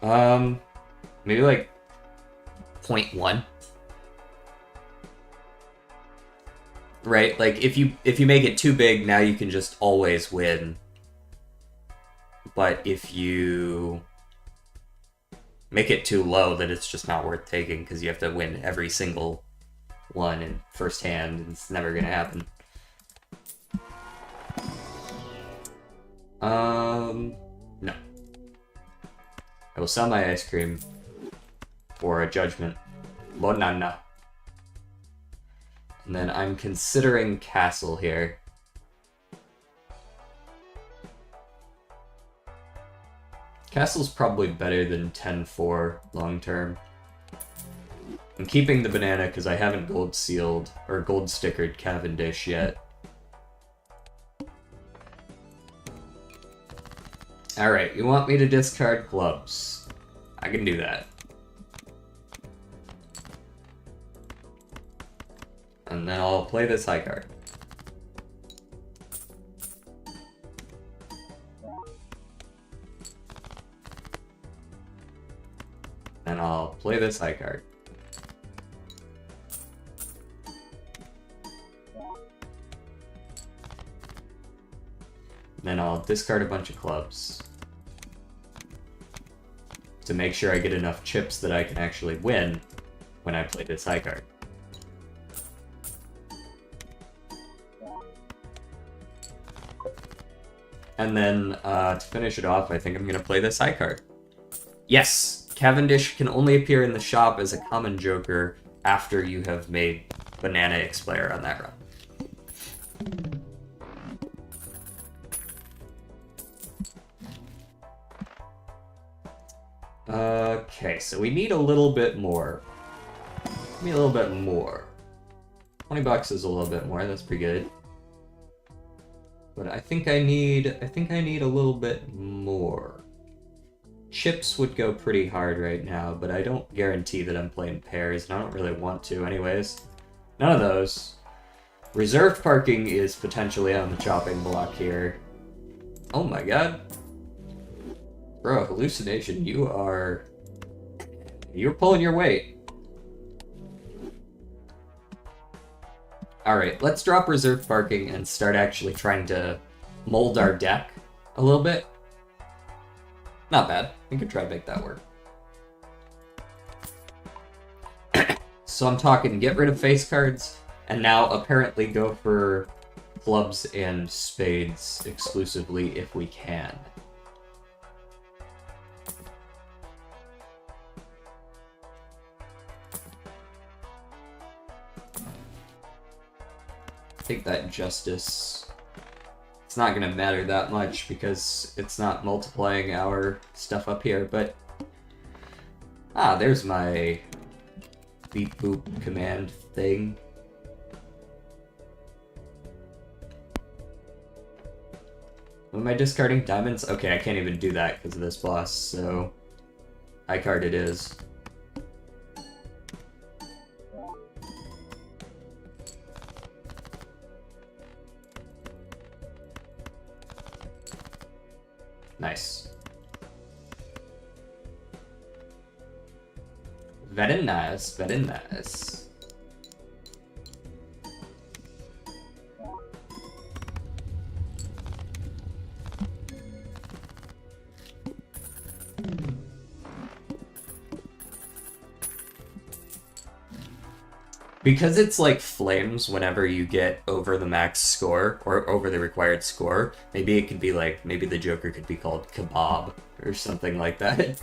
Speaker 1: maybe like 0.1. Right? Like, if you make it too big, now you can just always win. But if you make it too low, then it's just not worth taking, because you have to win every single one in first hand, and it's never gonna happen. No. I will sell my ice cream for a judgment. Banana. And then I'm considering castle here. Castle's probably better than 10-4 long term. I'm keeping the banana because I haven't gold sealed or gold stickered Cavendish yet. Alright, you want me to discard clubs? I can do that. And then I'll play this high card. And I'll play this high card. Then I'll discard a bunch of clubs to make sure I get enough chips that I can actually win when I play this high card. And then to finish it off, I think I'm going to play this high card. Yes! Cavendish can only appear in the shop as a common Joker after you have made Banana expire on that run. Okay, so we need a little bit more. Give me a little bit more. 20 bucks is a little bit more, that's pretty good. But I think I need a little bit more. Chips would go pretty hard right now, but I don't guarantee that I'm playing pairs, and I don't really want to anyways. None of those. Reserved parking is potentially on the chopping block here. Oh my god. Bro, hallucination, you're pulling your weight. Alright, let's drop reserved parking and start actually trying to mold our deck a little bit. Not bad. We could try to make that work. So I'm talking get rid of face cards, And now apparently go for clubs and spades exclusively if we can. Take that justice. It's not gonna matter that much because it's not multiplying our stuff up here, but... Ah, there's my beep boop command thing. Am I discarding diamonds? Okay, I can't even do that because of this boss, so... high card it is. Nice. Very nice, very nice. Because it's like flames whenever you get over the max score, or over the required score, maybe it could be like, maybe the Joker could be called Kebab, or something like that.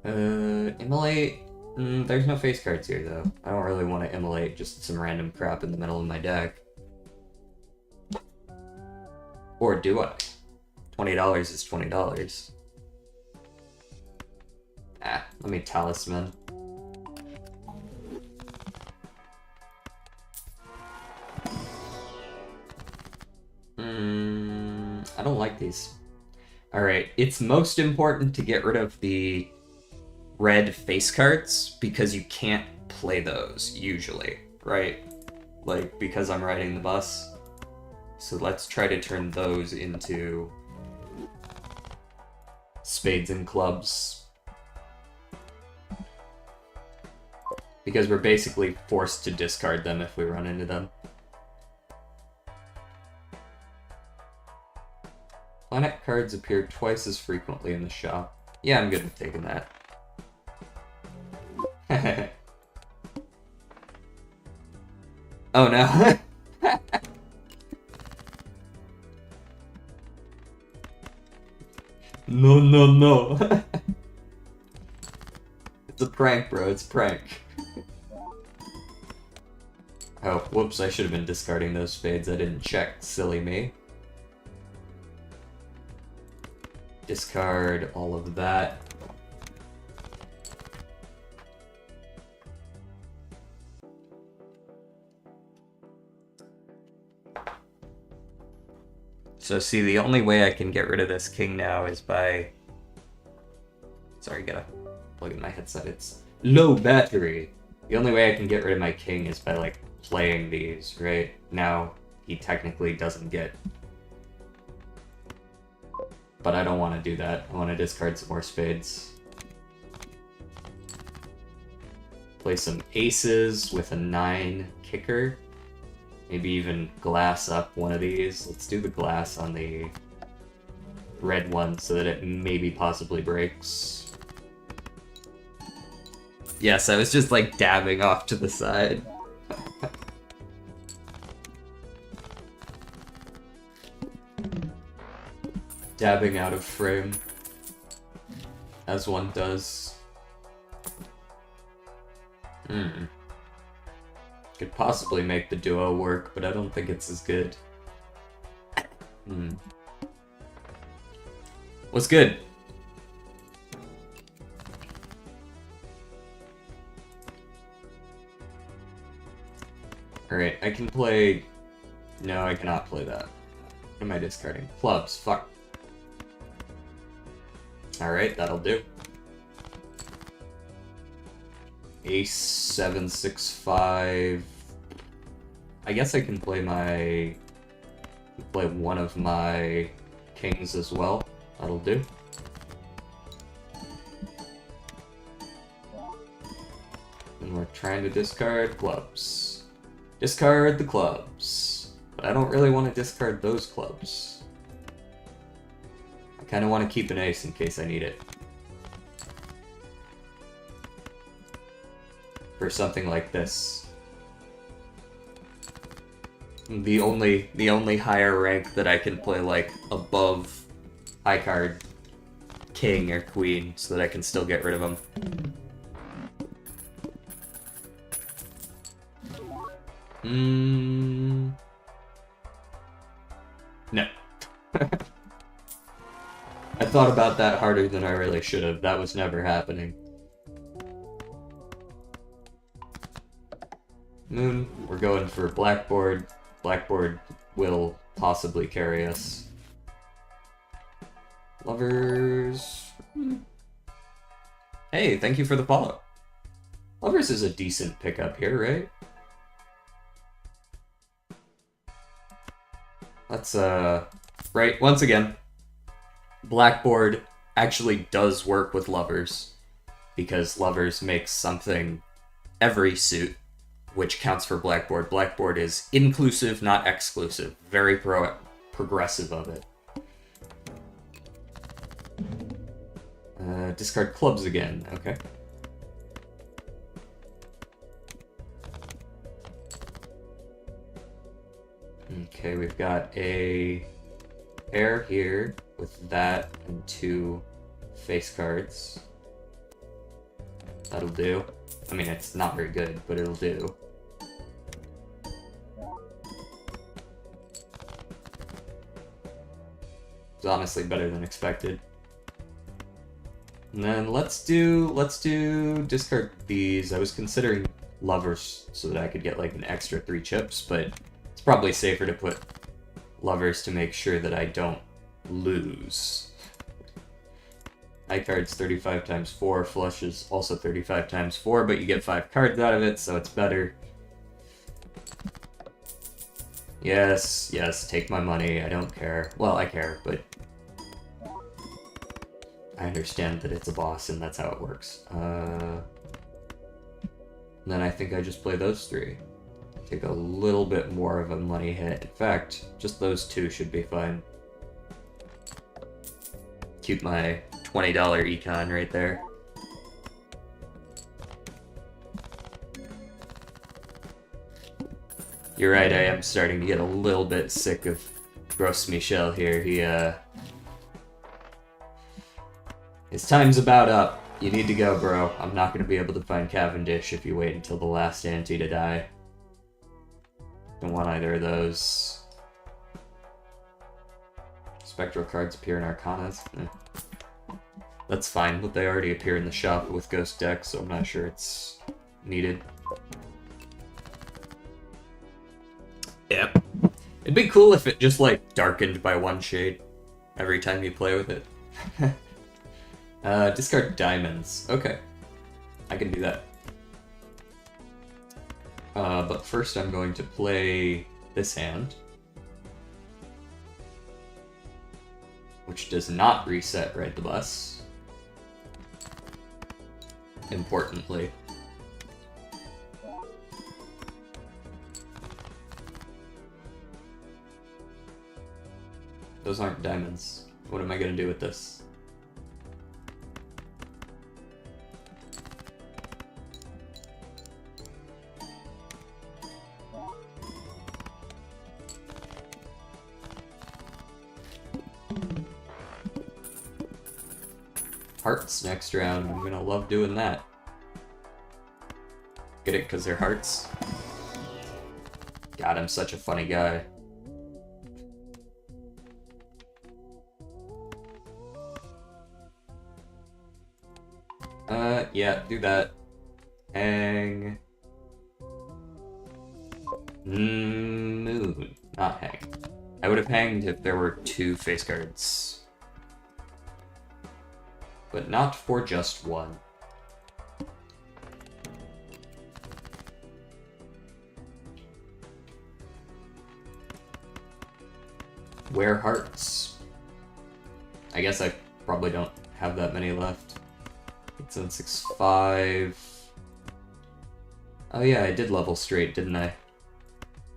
Speaker 1: Immolate... there's no face cards here, though. I don't really want to immolate just some random crap in the middle of my deck. Or do I? $20 is $20. Ah, let me Talisman. I don't like these. Alright, it's most important to get rid of the red face cards because you can't play those, usually, right? Like, because I'm riding the bus. So let's try to turn those into spades and clubs. Because we're basically forced to discard them if we run into them. Planet cards appear twice as frequently in the shop. Yeah, I'm good with taking that. Oh no. No, no, no. It's a prank, bro. It's a prank. Oh, whoops. I should have been discarding those spades. I didn't check. Silly me. Discard all of that. So see, the only way I can get rid of this king now is by... Sorry, gotta plug in my headset. It's low battery. The only way I can get rid of my king is by, like, playing these, right? Now, he technically doesn't get... But I don't want to do that. I want to discard some more spades. Play some aces with a 9 kicker. Maybe even glass up one of these. Let's do the glass on the red one so that it maybe possibly breaks. Yes, I was just like dabbing off to the side. Dabbing out of frame. As one does. Could possibly make the duo work, but I don't think it's as good. What's good? Alright, I can play... No, I cannot play that. What am I discarding? Clubs, fuck. Alright, that'll do. Ace 7, 6, 5. I guess I can play my... play one of my kings as well. That'll do. And we're trying to discard clubs. Discard the clubs. But I don't really want to discard those clubs. I kind of want to keep an ace in case I need it. for something like this. The only higher rank that I can play like above high card king or queen so that I can still get rid of them. No. I thought about that harder than I really should have. That was never happening. Moon, we're going for Blackboard. Blackboard will possibly carry us. Lovers... Hey, thank you for the follow. Lovers is a decent pickup here, right? Let's, right, once again, Blackboard actually does work with Lovers, because Lovers makes something every suit, which counts for Blackboard. Blackboard is inclusive, not exclusive. Very progressive of it. Discard clubs again, okay. Okay, we've got a pair here with that and 2 face cards. That'll do. I mean, it's not very good, but it'll do. It's honestly better than expected. And then let's do discard these. I was considering Lovers so that I could get like an extra 3 chips, but it's probably safer to put Lovers to make sure that I don't lose. High card's 35 times 4, flush is also 35 times 4, but you get 5 cards out of it, so it's better. Yes, yes, take my money, I don't care. Well, I care, but I understand that it's a boss and that's how it works. Then I think I just play those 3. Take a little bit more of a money hit. In fact, just those 2 should be fine. Keep my $20 econ right there. You're right, I am starting to get a little bit sick of Gros Michel here. His time's about up. You need to go, bro. I'm not going to be able to find Cavendish if you wait until the last ante to die. Don't want either of those. Spectral cards appear in Arcanas. That's fine, but they already appear in the shop with Ghost decks, so I'm not sure it's needed. Yep. It'd be cool if it just, like, darkened by 1 shade every time you play with it. Discard diamonds. Okay. I can do that. But first I'm going to play this hand, which does not reset Ride the Bus, importantly. Those aren't diamonds. What am I gonna do with this? Hearts next round. I'm gonna love doing that. Get it? Because they're hearts? God, I'm such a funny guy. Yeah, do that. Hang. Moon. Not hang. I would have hanged if there were 2 face cards. But not for just 1. Wear hearts. I guess I probably don't have that many left. It's on 6-5. Oh yeah, I did level straight, didn't I?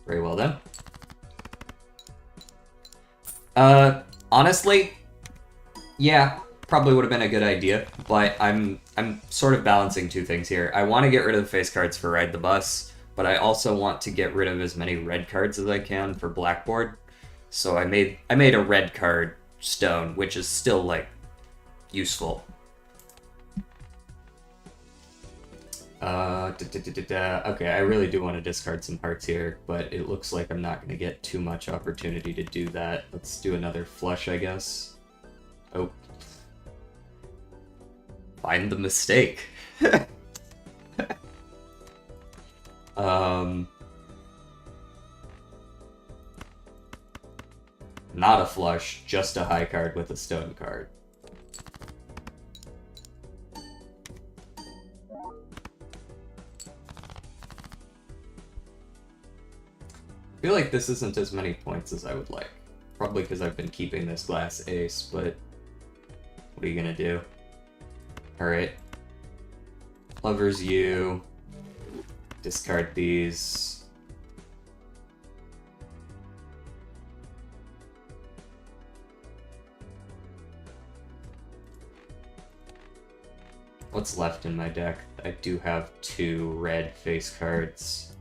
Speaker 1: Very well then. Honestly, yeah. probably would have been a good idea, but I'm sort of balancing two things here. I want to get rid of the face cards for Ride the Bus, but I also want to get rid of as many red cards as I can for Blackboard. So I made a red card stone, which is still like useful. Okay, I really do want to discard some hearts here, but it looks like I'm not going to get too much opportunity to do that. Let's do another flush, I guess. Oh. Find the mistake. Not a flush, just a high card with a stone card. I feel like this isn't as many points as I would like. Probably because I've been keeping this glass ace, but what are you gonna do? Alright. Lover's U. Discard these. What's left in my deck? I do have 2 red face cards.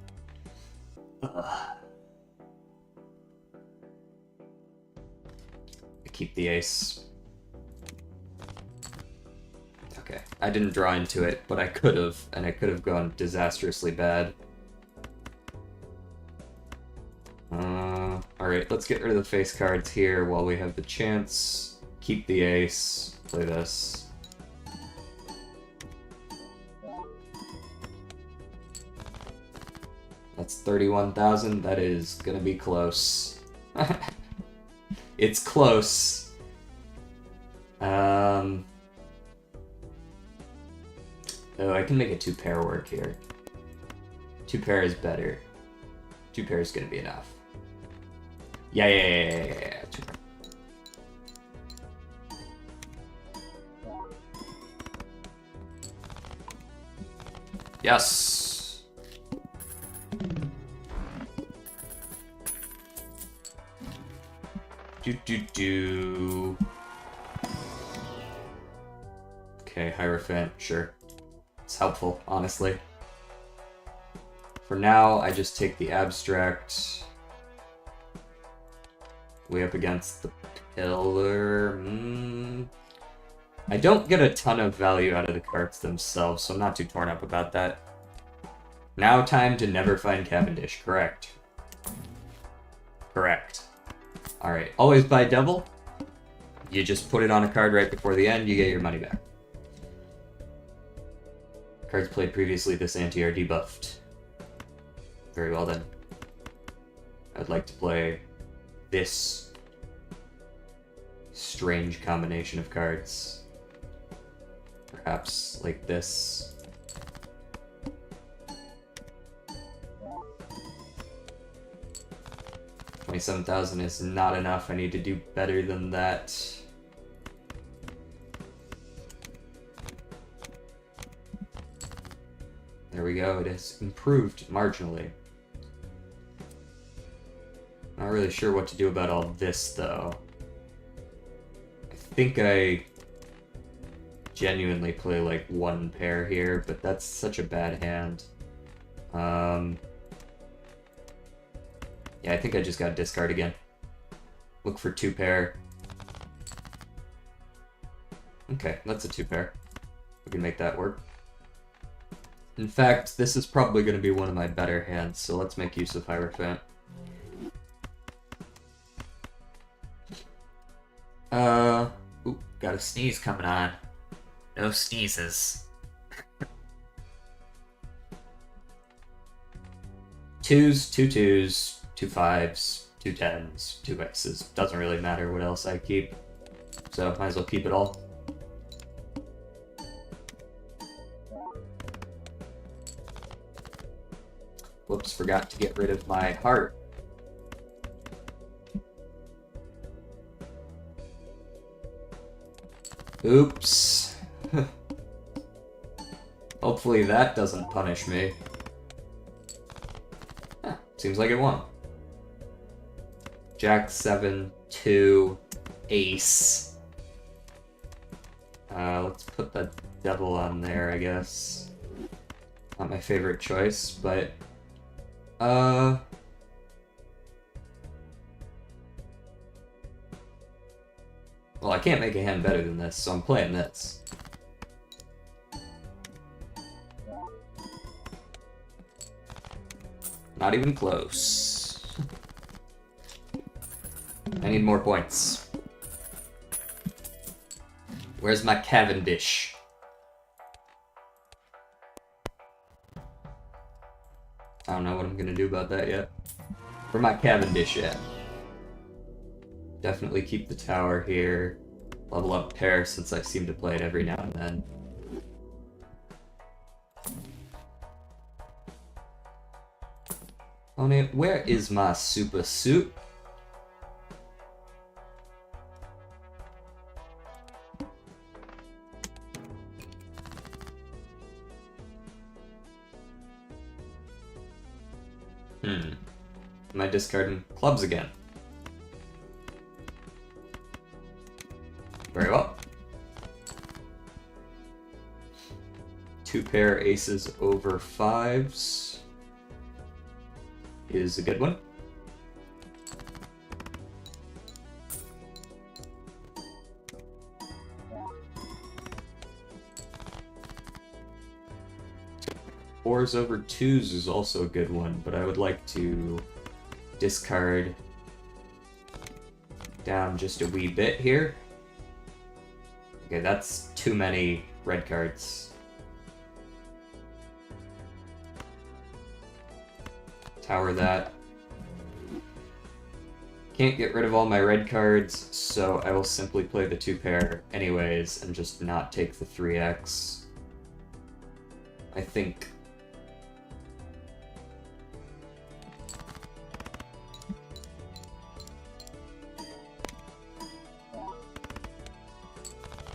Speaker 1: Ugh. Keep the ace. Okay, I didn't draw into it, but I could have, and it could have gone disastrously bad. Alright, let's get rid of the face cards here while we have the chance. Keep the ace, play this. That's 31,000, that is gonna be close. It's close. Oh, I can make a 2-pair work here. 2-pair is better. 2-pair is gonna be enough. Yeah. 2-pair. Yes. Okay, Hierophant, sure. It's helpful, honestly. For now, I just take the abstract. Way up against the pillar. I don't get a ton of value out of the cards themselves, so I'm not too torn up about that. Now time to never find Cavendish, correct. Correct. Alright, always buy double. You just put it on a card right before the end, you get your money back. Cards played previously this ante are debuffed. Very well then. I'd like to play this strange combination of cards. Perhaps like this. $27,000 is not enough. I need to do better than that. There we go. It has improved marginally. Not really sure what to do about all this, though. I think I genuinely play like 1 pair here, but that's such a bad hand. Yeah, I think I just gotta discard again. Look for 2 pair. Okay, that's a 2 pair. We can make that work. In fact, this is probably going to be one of my better hands, so let's make use of Hierophant. Ooh, got a sneeze coming on. No sneezes. 2s, 2 2s, 2 5s, 2 10s, 2 aces. Doesn't really matter what else I keep. So, might as well keep it all. Whoops, forgot to get rid of my heart. Oops. Hopefully that doesn't punish me. Huh, seems like it won't. Jack 7, 2, ace. Let's put the devil on there, I guess. Not my favorite choice, but... Well, I can't make a hand better than this, so I'm playing this. Not even close. I need more points. Where's my Cavendish? I don't know what I'm gonna do about that yet. Where my Cavendish at? Definitely keep the tower here. Level up pair since I seem to play it every now and then. Where is my super suit? Am I discarding clubs again? Very well. 2 pair aces over 5s is a good one. Fours over 2s is also a good one, but I would like to discard down just a wee bit here. Okay, that's too many red cards. Tower that. Can't get rid of all my red cards, so I will simply play the 2 pair anyways and just not take the 3x. I think...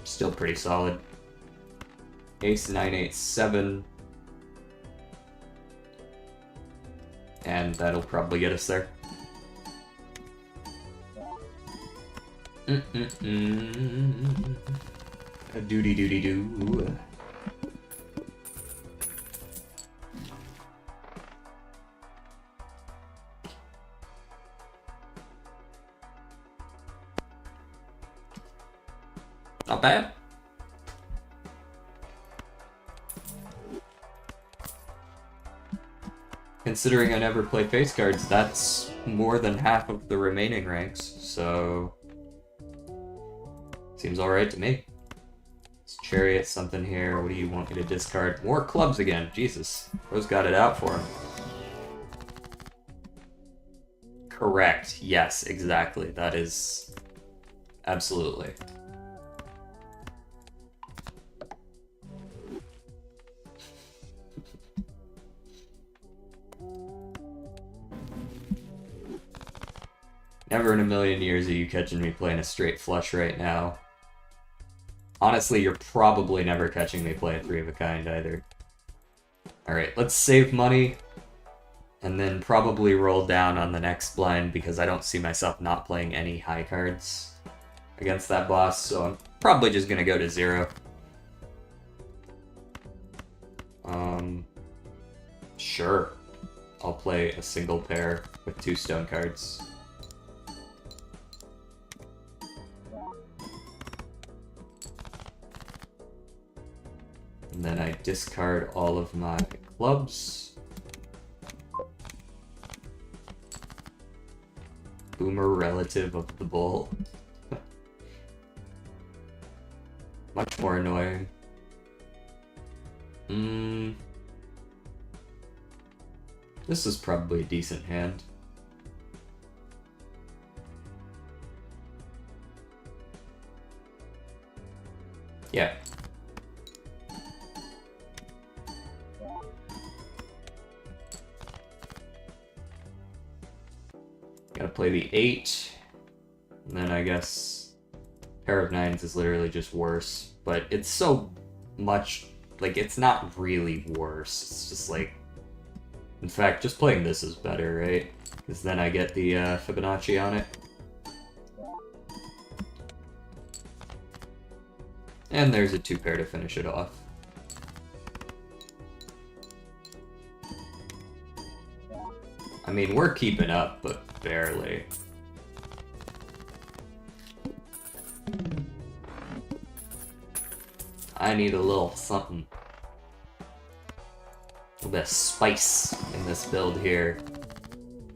Speaker 1: Still pretty solid. Ace 9, 8, 7. And that'll probably get us there. A doody doody doo. Not bad. Considering I never play face cards, that's more than half of the remaining ranks, so... Seems alright to me. Let's chariot something here. What do you want me to discard? More clubs again. Jesus. Rose got it out for him. Correct. Yes, exactly. That is... Absolutely. Never in a million years are you catching me playing a straight flush right now. Honestly, you're probably never catching me play a 3 of a kind either. Alright, let's save money. And then probably roll down on the next blind because I don't see myself not playing any high cards against that boss, so I'm probably just gonna go to 0. Sure. I'll play a single pair with 2 stone cards. And then I discard all of my clubs. Boomer relative of the bull. Much more annoying. This is probably a decent hand. Yeah. Gotta play the 8, and then I guess pair of 9s is literally just worse, but it's so much, like, it's not really worse, it's just like, in fact, just playing this is better, right? Because then I get the Fibonacci on it. And there's a 2-pair to finish it off. I mean, we're keeping up, but barely. I need a little something. A little bit of spice in this build here.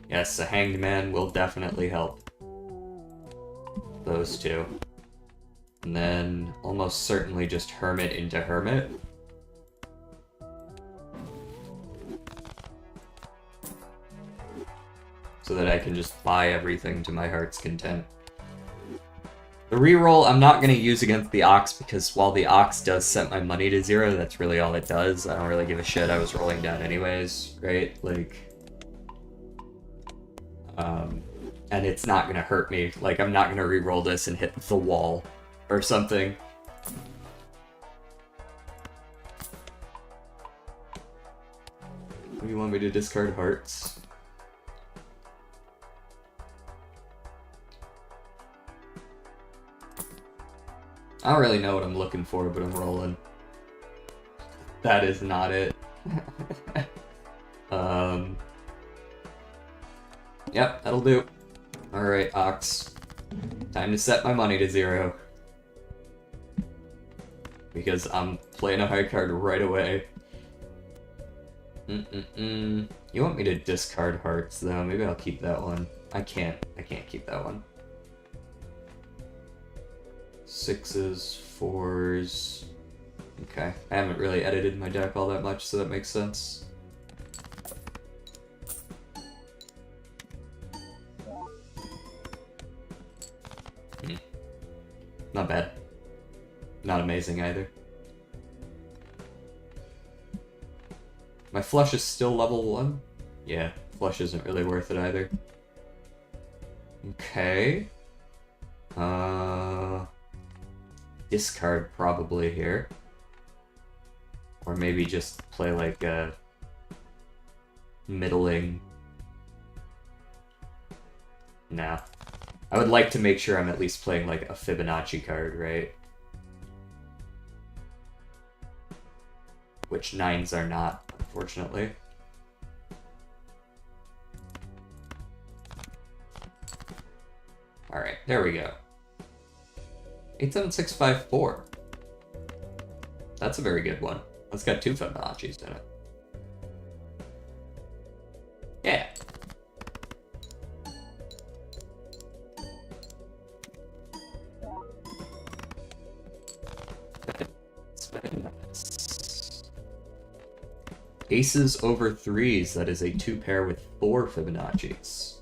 Speaker 1: Yes, a hanged man will definitely help. Those two. And then almost certainly just hermit into hermit. So that I can just buy everything to my heart's content. The reroll I'm not going to use against the Ox because while the Ox does set my money to 0, that's really all it does. I don't really give a shit. I was rolling down anyways, right? Like, and it's not going to hurt me. Like, I'm not going to reroll this and hit the wall or something. You want me to discard hearts? I don't really know what I'm looking for, but I'm rolling. That is not it. Yep, that'll do. Alright, Ox. Time to set my money to 0. Because I'm playing a high card right away. You want me to discard hearts, though? Maybe I'll keep that one. I can't keep that one. 6s, 4s. Okay, I haven't really edited my deck all that much, so that makes sense. Not bad. Not amazing either. My flush is still level 1? Yeah, flush isn't really worth it either. Okay. Discard probably here. Or maybe just play like a middling. Nah. I would like to make sure I'm at least playing like a Fibonacci card, right? Which 9s are not, unfortunately. Alright, there we go. 87654. That's a very good one. It's got 2 Fibonacci's in it. Yeah. Aces over 3s, that is a 2-pair with 4 Fibonacci's.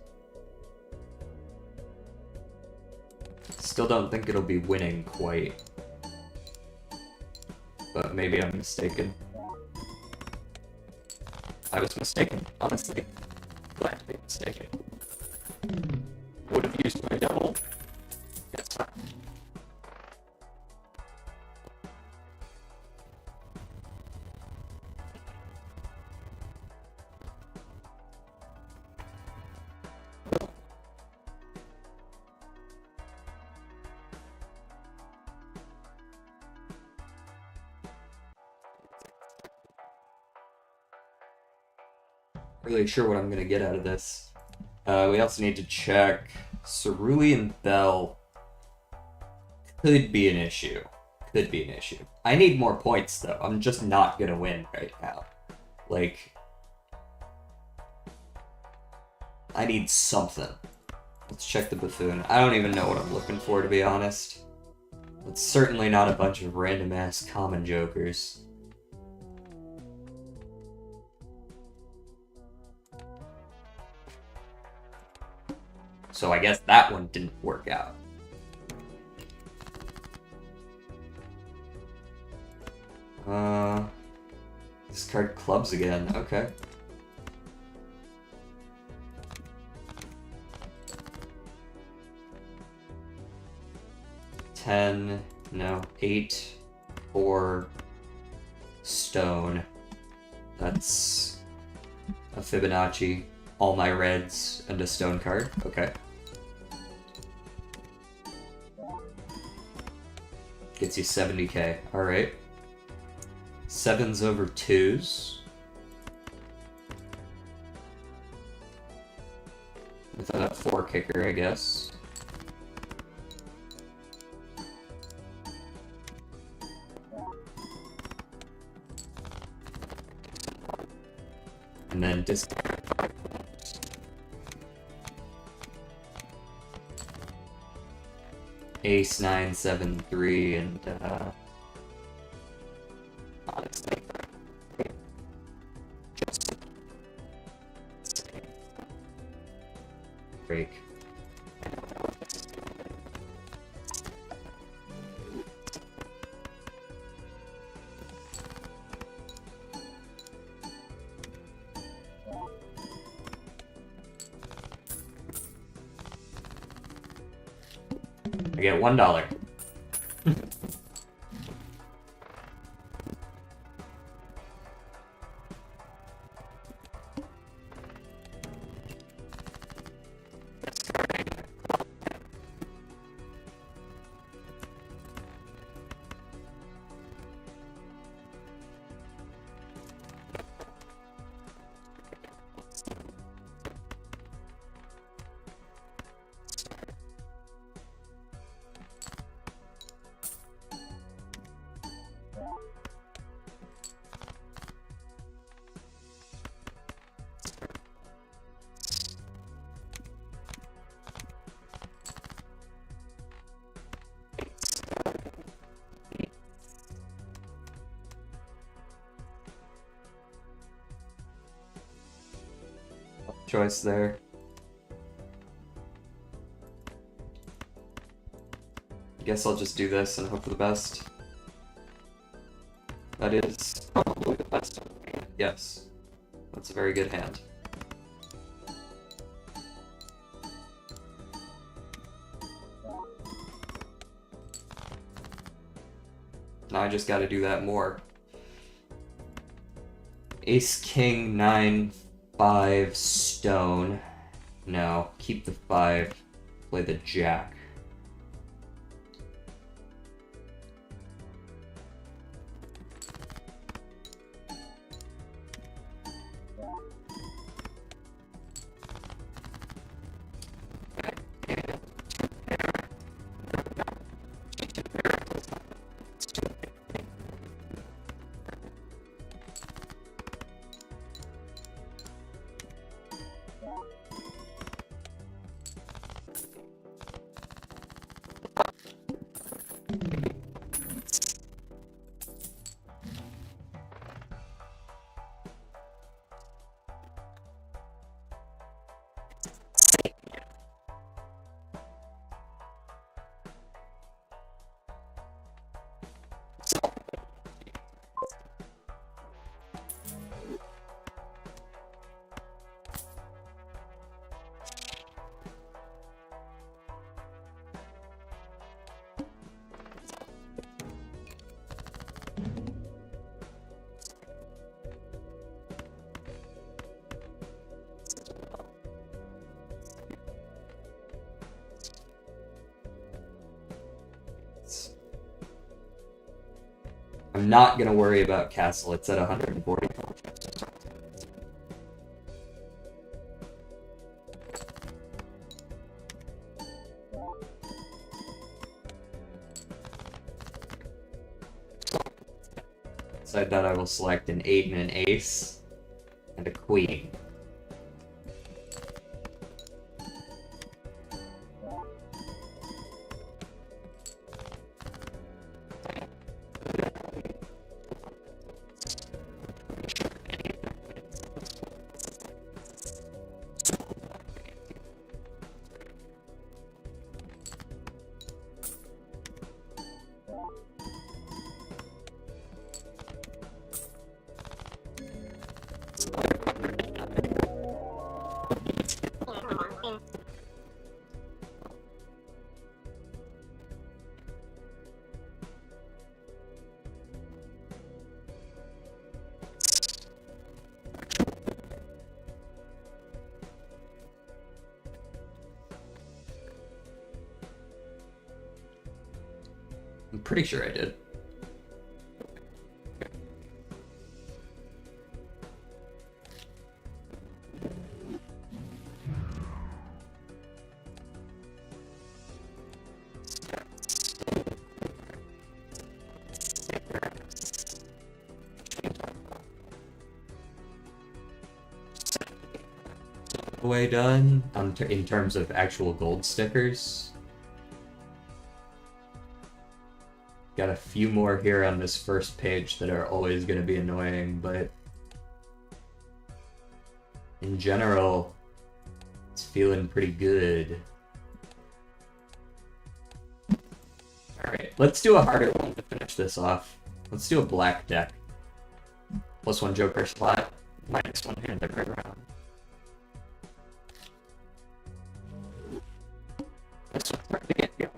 Speaker 1: Still don't think it'll be winning quite. But maybe I'm mistaken. I was mistaken, honestly. Glad to be mistaken. Would have used my double. It's fine. Really sure what I'm going to get out of this. We also need to check Cerulean Bell. Could be an issue. Could be an issue. I need more points, though. I'm just not going to win right now. Like, I need something. Let's check the Buffoon. I don't even know what I'm looking for, to be honest. It's certainly not a bunch of random-ass common jokers. So I guess that one didn't work out. Discard clubs again, okay. No, 8, 4, stone. That's a Fibonacci, all my reds, and a stone card, okay. Gets you 70k. Alright. 7s over 2s. Without a 4 kicker, I guess. And then discard 5 points. Ace 9, 7, 3, and honestly, just break. I get $1. Choice there. Guess I'll just do this and hope for the best. That is probably the best. Yes. That's a very good hand. Now I just gotta do that more. Ace, King, 9, 5, stone. No, keep the 5. Play the jack. I'm not gonna worry about castle. It's at 140. So I thought I will select an 8 and an ace, and a queen. I'm pretty sure I did. Way done in terms of actual gold stickers. Got a few more here on this first page that are always going to be annoying, but in general, it's feeling pretty good. Alright, let's do a harder one to finish this off. Let's do a black deck. +1 Joker slot, -1 hand every round. This one's hard to get going.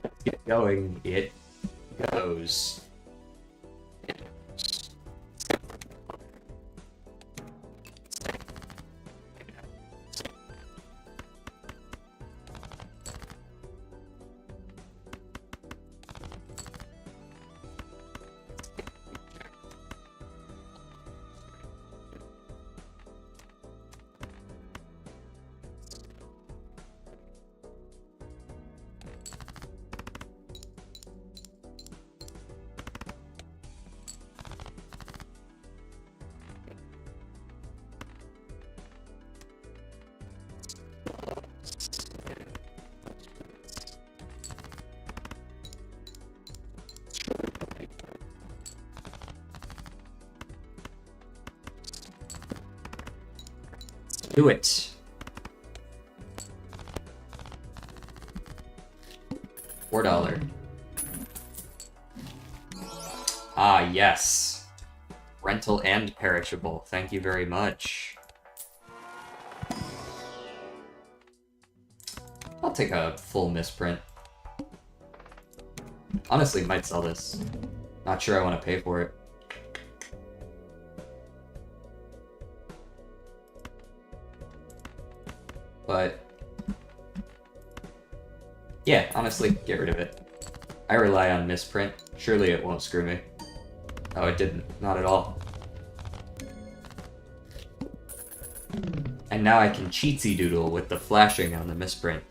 Speaker 1: Let's get going. It goes. Do it. $4. Ah, yes. Rental and perishable. Thank you very much. I'll take a full misprint. Honestly, might sell this. Not sure I want to pay for it. But yeah, honestly, get rid of it. I rely on misprint. Surely it won't screw me. Oh, it didn't. Not at all. And now I can cheatsy doodle with the flashing on the misprint.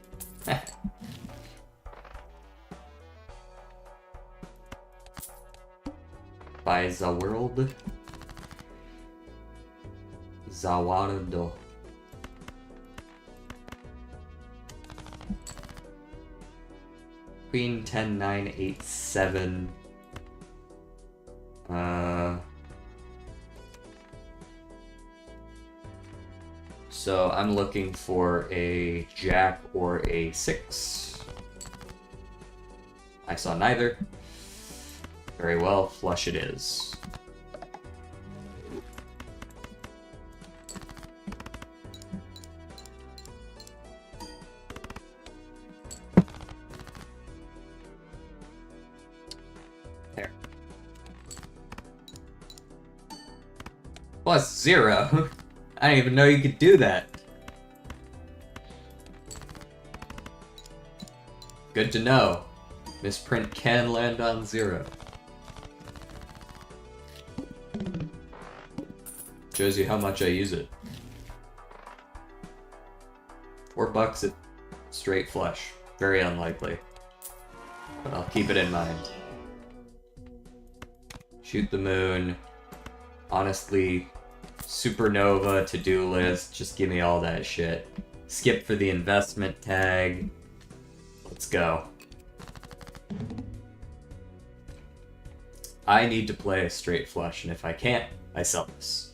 Speaker 1: By the world. Zawardo. Queen 10, 9, 8, 7. So I'm looking for a jack or a 6. I saw neither. Very well, flush it is. There. +0. I didn't even know you could do that. Good to know. Misprint can land on 0. Shows you how much I use it. $4 at straight flush. Very unlikely. But I'll keep it in mind. Shoot the moon. Honestly, supernova, to-do list, just give me all that shit. Skip for the investment tag. Let's go. I need to play a straight flush, and if I can't, I sell this.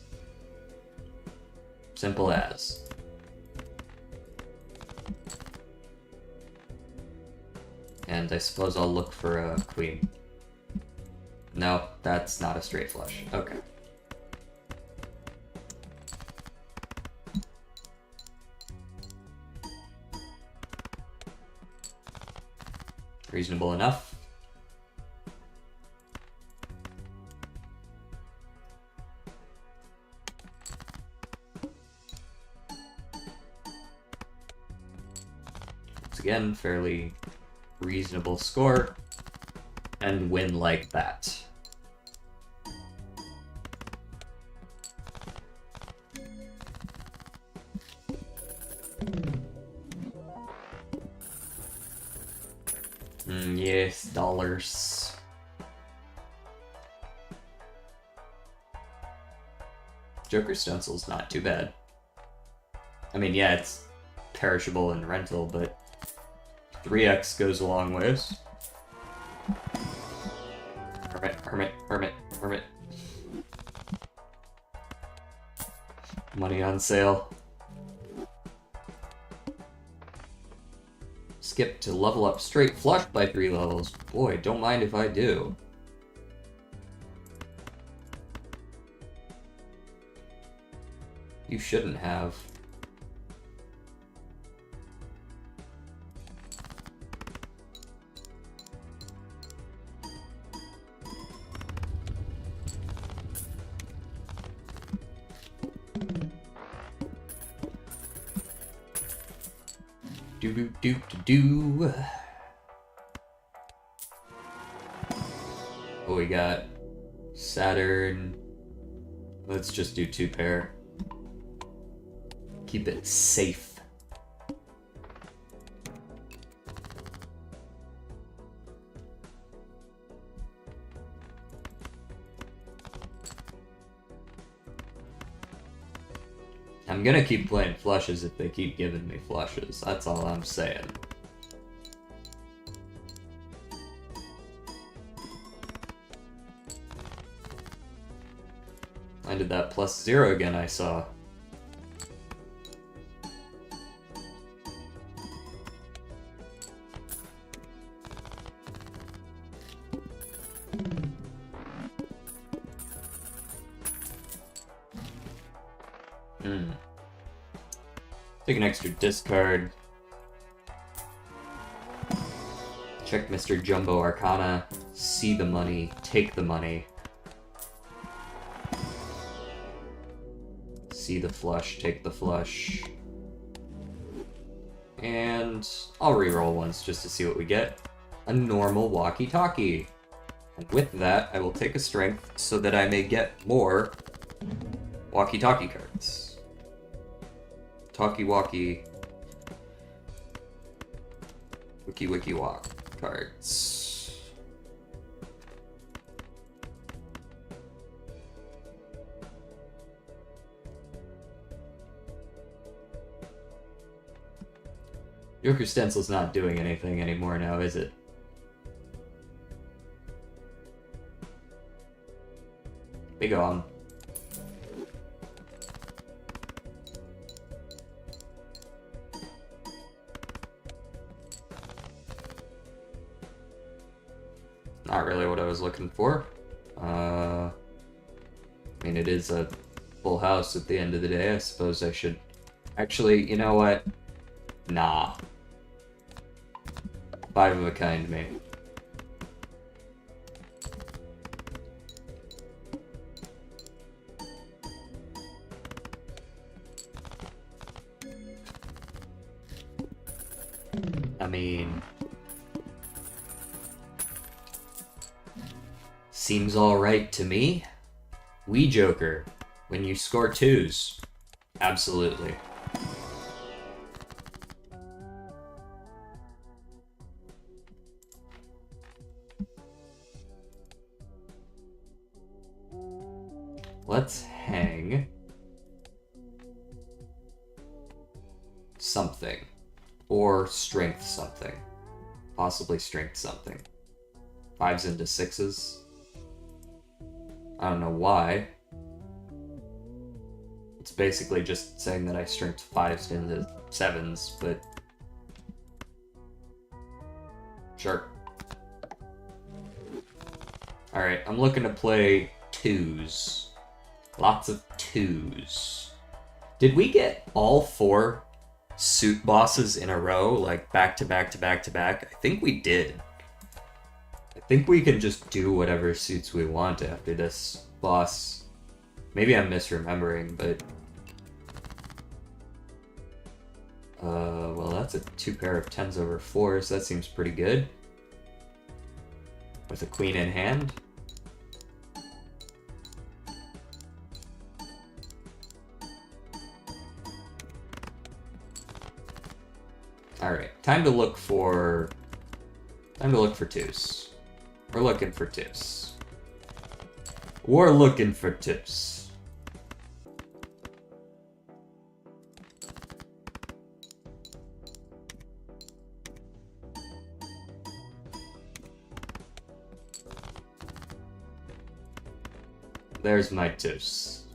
Speaker 1: Simple as. And I suppose I'll look for a queen. No, that's not a straight flush. Okay. Reasonable enough. Once again, fairly reasonable score. and win like that. Yes, dollars. Joker Stencil's not too bad. I mean, yeah, it's perishable and rental, but 3x goes a long ways. Hermit, hermit, hermit, hermit. Money on sale. Skip to level up straight flush by 3 levels. Boy, don't mind if I do. You shouldn't have. Do. Oh, we got Saturn. Let's just do 2 pair. Keep it safe. I'm gonna keep playing flushes if they keep giving me flushes. That's all I'm saying. I did that +0 again, I saw. Take an extra discard. Check Mr. Jumbo Arcana. See the money. Take the money. See the flush. Take the flush. And I'll reroll once just to see what we get. A normal walkie-talkie. And with that, I will take a strength so that I may get more walkie-talkie cards. Talkie-walkie. Wiki-wiki-walk cards. Joker Stencil's not doing anything anymore now, is it? Big on. Not really what I was looking for. I mean, it is a full house at the end of the day. I suppose I should... Actually, you know what? Nah. 5 of a kind me. I mean... Seems alright to me. Wii Joker. When you score 2s. Absolutely. Let's hang something. Or strength something. Possibly strength something. 5s into 6s. I don't know why. It's basically just saying that I strength 5s into 7s, but... Sure. Alright, I'm looking to play 2s. Lots of 2s. Did we get all 4 suit bosses in a row, like back to back to back to back? I think we did. I think we can just do whatever suits we want after this boss. Maybe I'm misremembering, but... well, that's a 2 pair of 10s over 4s. That seems pretty good. with a queen in hand. Alright, time to look for twos. We're looking for twos. We're looking for twos. There's my twos.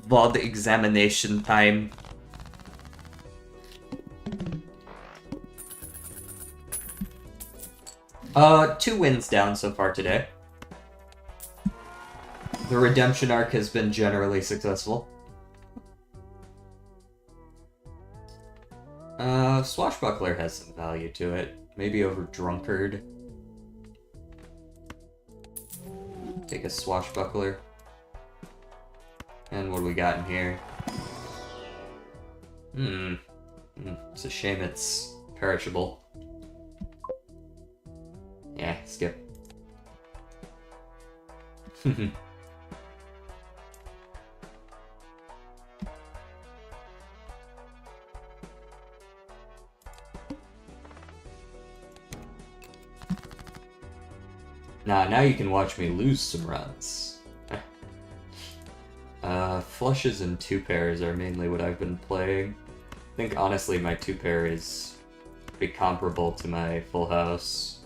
Speaker 1: VOD examination time. Two wins down so far today. The redemption arc has been generally successful. Swashbuckler has some value to it. Maybe over Drunkard. Take a Swashbuckler. And what do we got in here? It's a shame it's perishable. Yeah, skip. Now you can watch me lose some runs. Flushes and two pairs are mainly what I've been playing. I think honestly my two pair is pretty comparable to my full house.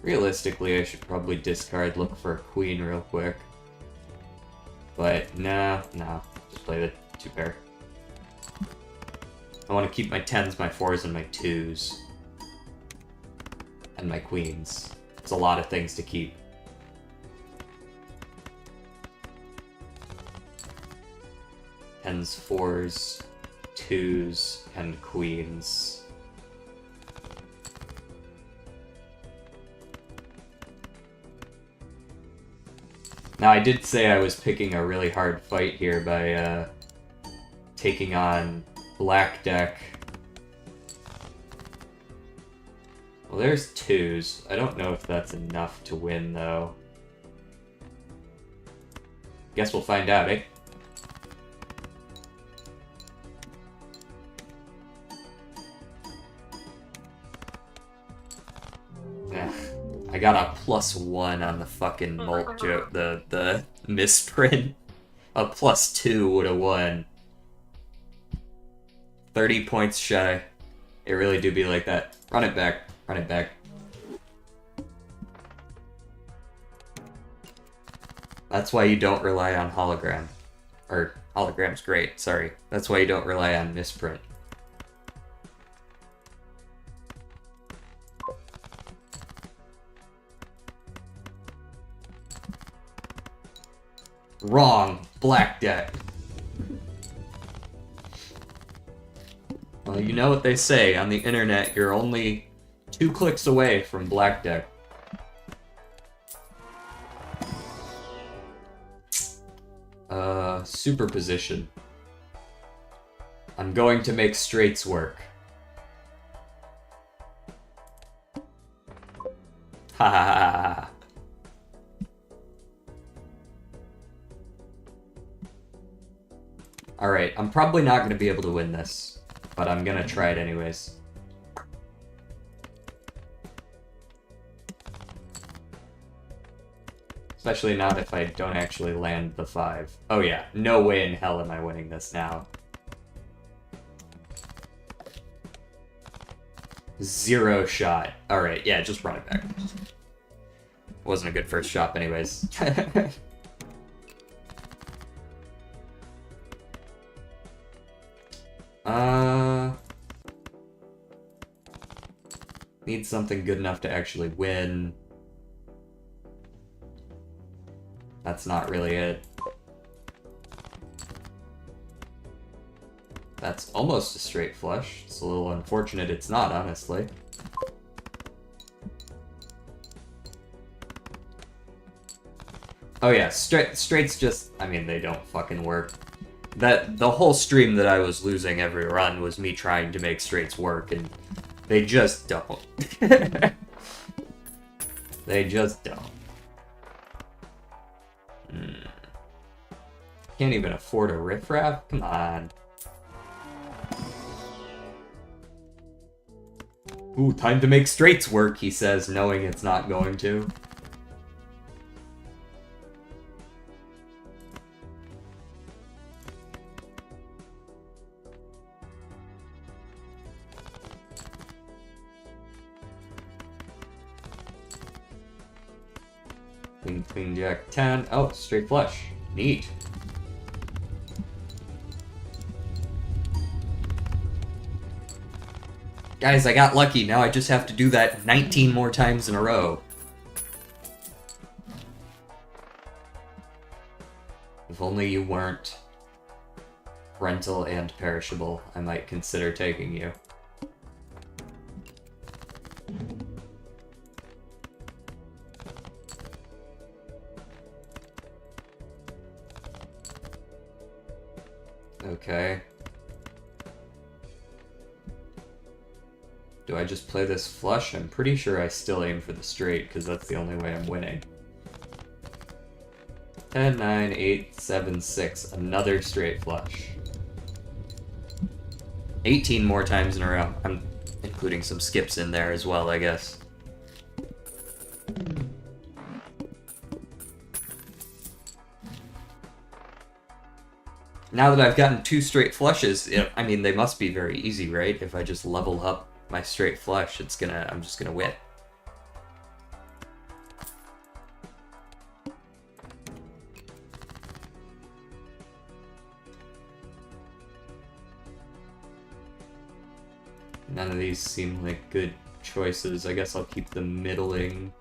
Speaker 1: Realistically I should probably discard, look for a queen real quick. But no, just play the two pair. I want to keep my 10s, my 4s, and my 2s. And my queens. It's a lot of things to keep. Tens, 4s, 2s, and queens. Now, I did say I was picking a really hard fight here by taking on black deck. Well, there's 2s. I don't know if that's enough to win, though. Guess we'll find out, eh? I got a +1 on the fucking mult joke, the misprint. A +2 would have won. 30 points shy. It really do be like that. Run it back. Run it back. That's why you don't rely on hologram. Or, hologram's great, sorry. That's why you don't rely on misprint. Wrong. Black deck. Well, you know what they say on the internet, you're only 2 clicks away from black deck. Superposition. I'm going to make straights work. Ha ha ha ha. Alright, I'm probably not going to be able to win this, but I'm going to try it anyways. Especially not if I don't actually land the 5. Oh yeah, no way in hell am I winning this now. 0 shot. Alright, yeah, just run it back. Wasn't a good first shot anyways. Need something good enough to actually win. That's not really it. That's almost a straight flush. It's a little unfortunate it's not, honestly. Oh yeah, straights just, I mean, they don't fucking work. The whole stream that I was losing every run was me trying to make straights work, and they just don't. They just don't. Can't even afford a riffraff? Come on. Ooh, time to make straights work, he says, knowing it's not going to. Queen, jack, 10. Oh, straight flush. Neat. Guys, I got lucky. Now I just have to do that 19 more times in a row. If only you weren't rental and perishable, I might consider taking you. Okay. Do I just play this flush? I'm pretty sure I still aim for the straight, because that's the only way I'm winning. 10, 9, 8, 7, 6. Another straight flush. 18 more times in a row. I'm including some skips in there as well, I guess. Now that I've gotten 2 straight flushes, I mean, they must be very easy, right? If I just level up my straight flush, I'm just gonna win. None of these seem like good choices. I guess I'll keep them middling.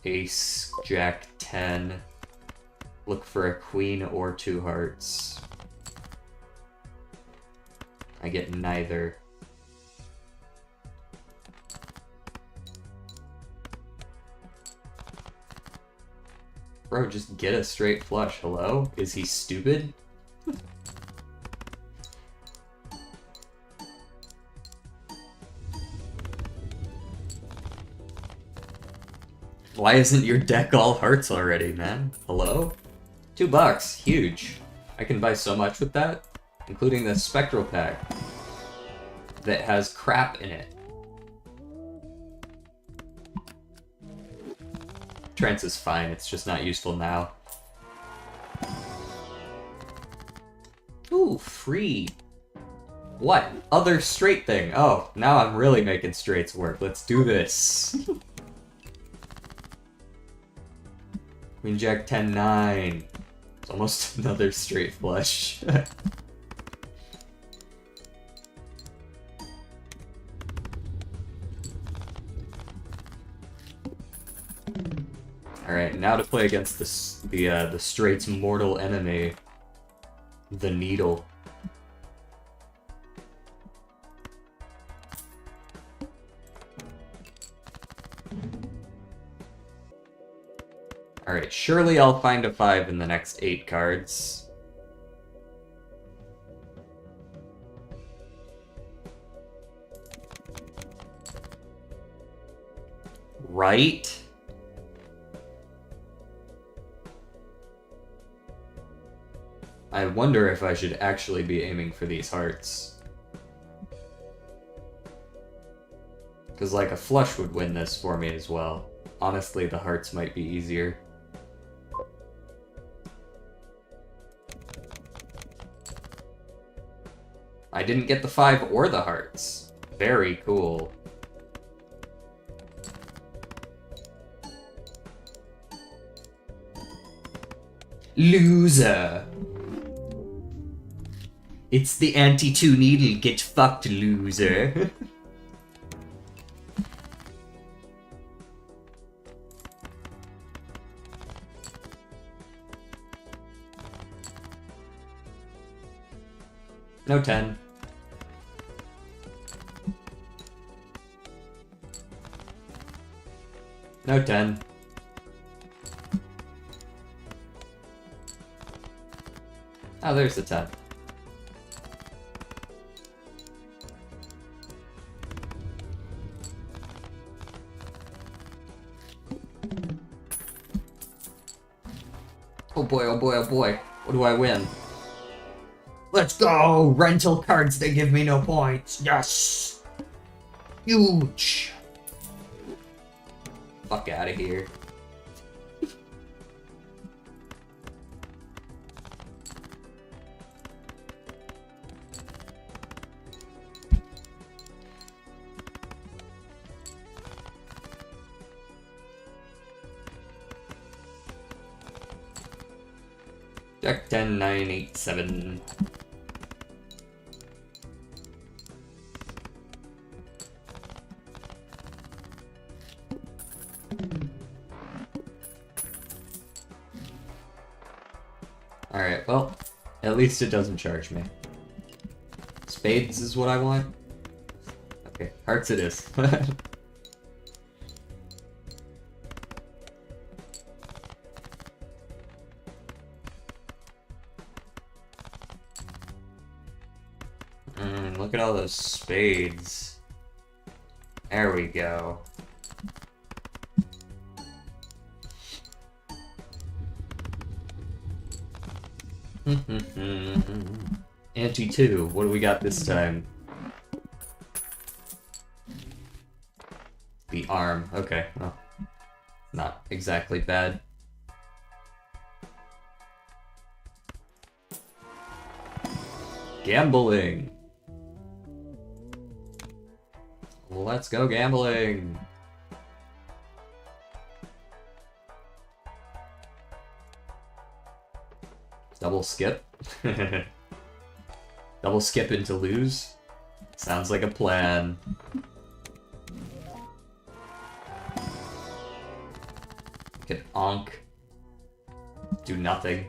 Speaker 1: Ace, jack, 10. Look for a queen or 2 hearts. I get neither. Bro, just get a straight flush. Hello? Is he stupid? Why isn't your deck all hearts already, man? Hello? $2. Huge. I can buy so much with that, including the Spectral Pack that has crap in it. Trance is fine, it's just not useful now. Ooh, free. What? Other straight thing. Oh, now I'm really making straights work. Let's do this. Queen jack 10, 9. It's almost another straight flush. Alright, now to play against the straight's mortal enemy, the needle. Alright, surely I'll find a 5 in the next 8 cards. Right? I wonder if I should actually be aiming for these hearts. Because, like, a flush would win this for me as well. Honestly, the hearts might be easier. I didn't get the 5 or the hearts. Very cool. Loser. It's the anti-2 needle, get fucked, loser. No 10. No 10. Oh, there's the 10. Oh boy, oh boy, oh boy. What do I win? Let's go! Rental cards, they give me no points. Yes! Huge! Fuck out of here. Jack 10, 9, 8, 7. Alright, well, at least it doesn't charge me. Spades is what I want? Okay, hearts it is. Look at all those spades. There we go. Ante 2, what do we got this time? The arm, okay, well, not exactly bad. Gambling! Let's go gambling! Double skip? Double skip into lose? Sounds like a plan. Get onk. Do nothing.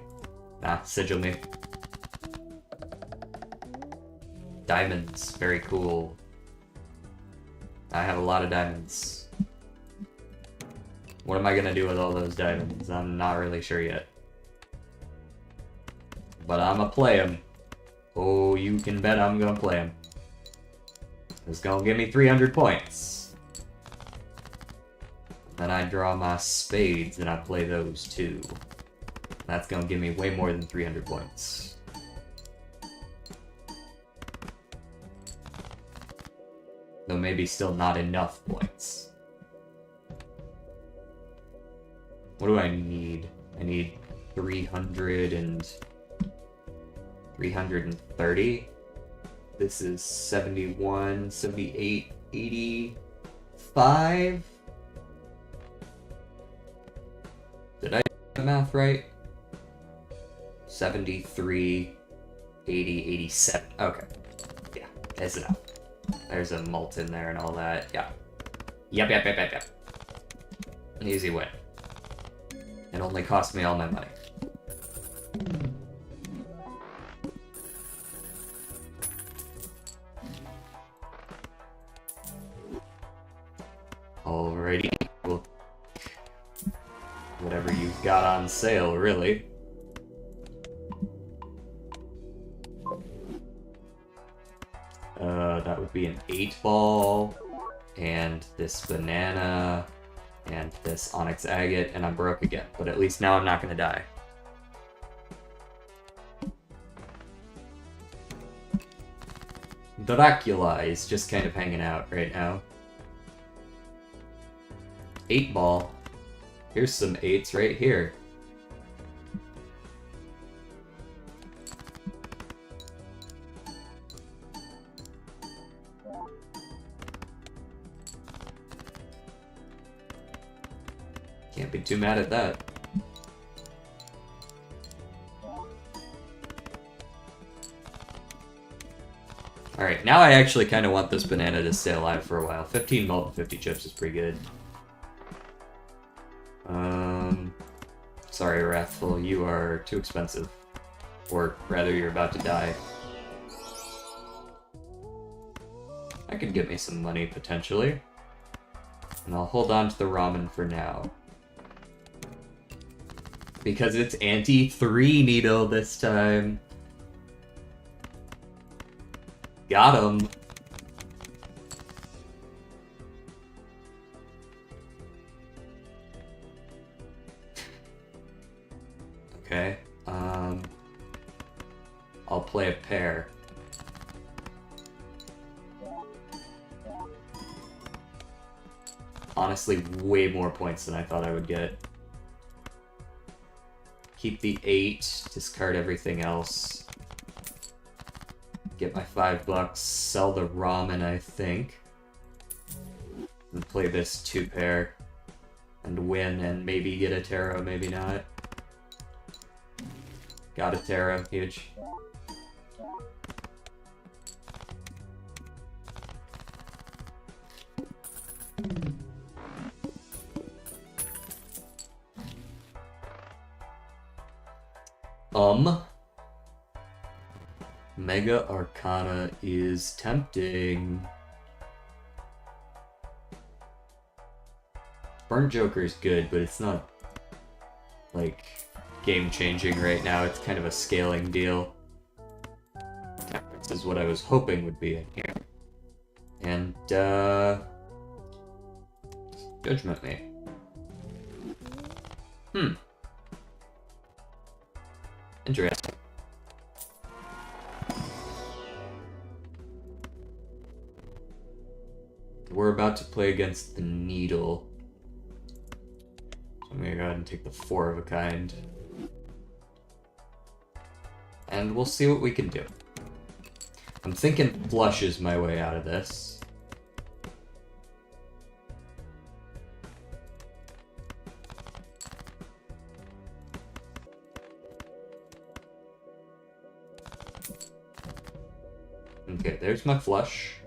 Speaker 1: Nah, sigil me. Diamonds, very cool. I have a lot of diamonds. What am I gonna do with all those diamonds? I'm not really sure yet. But I'ma play them. Oh, you can bet I'm gonna play them. It's gonna give me 300 points. Then I draw my spades and I play those too. That's gonna give me way more than 300 points. Though maybe still not enough points. What do I need? I need 330. This is 71, 78, 85. Did I do the math right? 73, 80, 87. Okay. Yeah, that's enough. There's a mult in there and all that. Yeah. Yep. An easy win. It only cost me all my money. Alrighty. Well, whatever you've got on sale, really. That would be an 8-ball, and this banana, and this onyx agate, and I'm broke again. But at least now I'm not gonna die. Dracula is just kind of hanging out right now. 8-ball. Here's some 8s right here. Can't be too mad at that. Alright, now I actually kind of want this banana to stay alive for a while. 15 malt and 50 chips is pretty good. Sorry, Wrathful, you are too expensive. Or rather, you're about to die. That could get me some money, potentially. And I'll hold on to the ramen for now. Because it's anti-3 needle this time. Got him. Okay. I'll play a pair. Honestly, way more points than I thought I would get. Keep the 8, discard everything else. Get my $5, sell the ramen, I think. And play this 2-pair. And win, and maybe get a tarot, maybe not. Got a tarot, huge. Mega Arcana is tempting. Burn Joker is good, but it's not, like, game-changing right now. It's kind of a scaling deal. Temperance is what I was hoping would be in here. And, Judgment me. Interesting. We're about to play against the Needle. So I'm gonna go ahead and take the 4 of a kind. And we'll see what we can do. I'm thinking flush is my way out of this. Okay, there's my flush.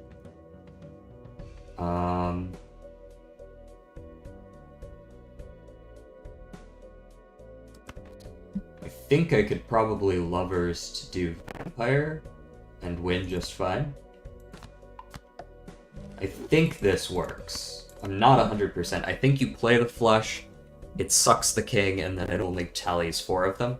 Speaker 1: I think I could probably lovers to do vampire and win just fine. I think this works. I'm not 100%. I think you play the flush, it sucks the king, and then it only tallies 4 of them.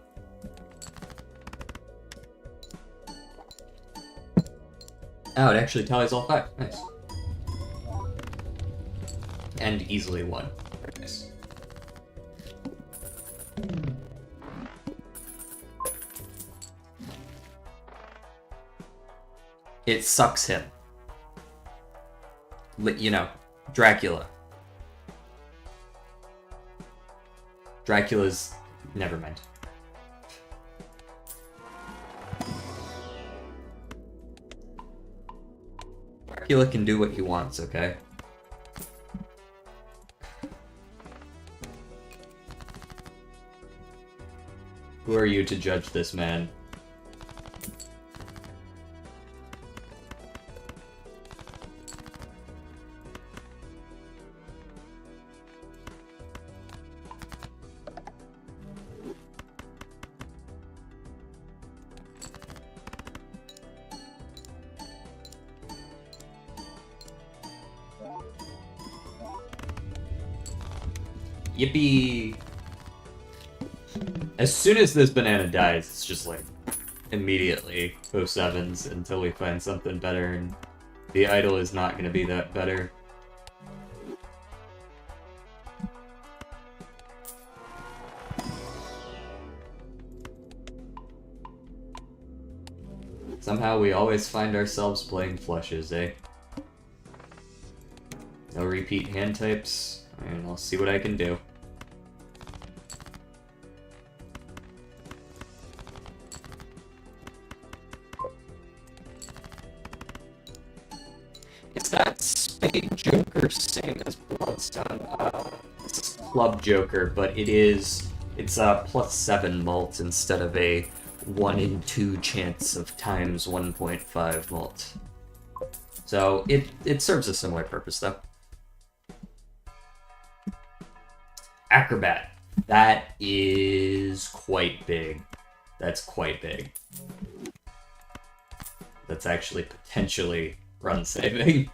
Speaker 1: Oh, it actually tallies all 5. Nice. And easily won. Very nice. It sucks him. You know, Dracula. Dracula's... never mind. Dracula can do what he wants, okay? Who are you to judge this man? Yippee! As soon as this banana dies, it's just like, immediately 07s until we find something better, and the idol is not going to be that better. Somehow we always find ourselves playing flushes, eh? No repeat hand types, and I'll see what I can do. Is that Spade Joker same as Bloodstone? It's Club Joker, but it's a +7 mult instead of a 1 in 2 chance of times 1.5 mult. So it serves a similar purpose though. Acrobat. That is quite big. That's quite big. That's actually potentially run saving.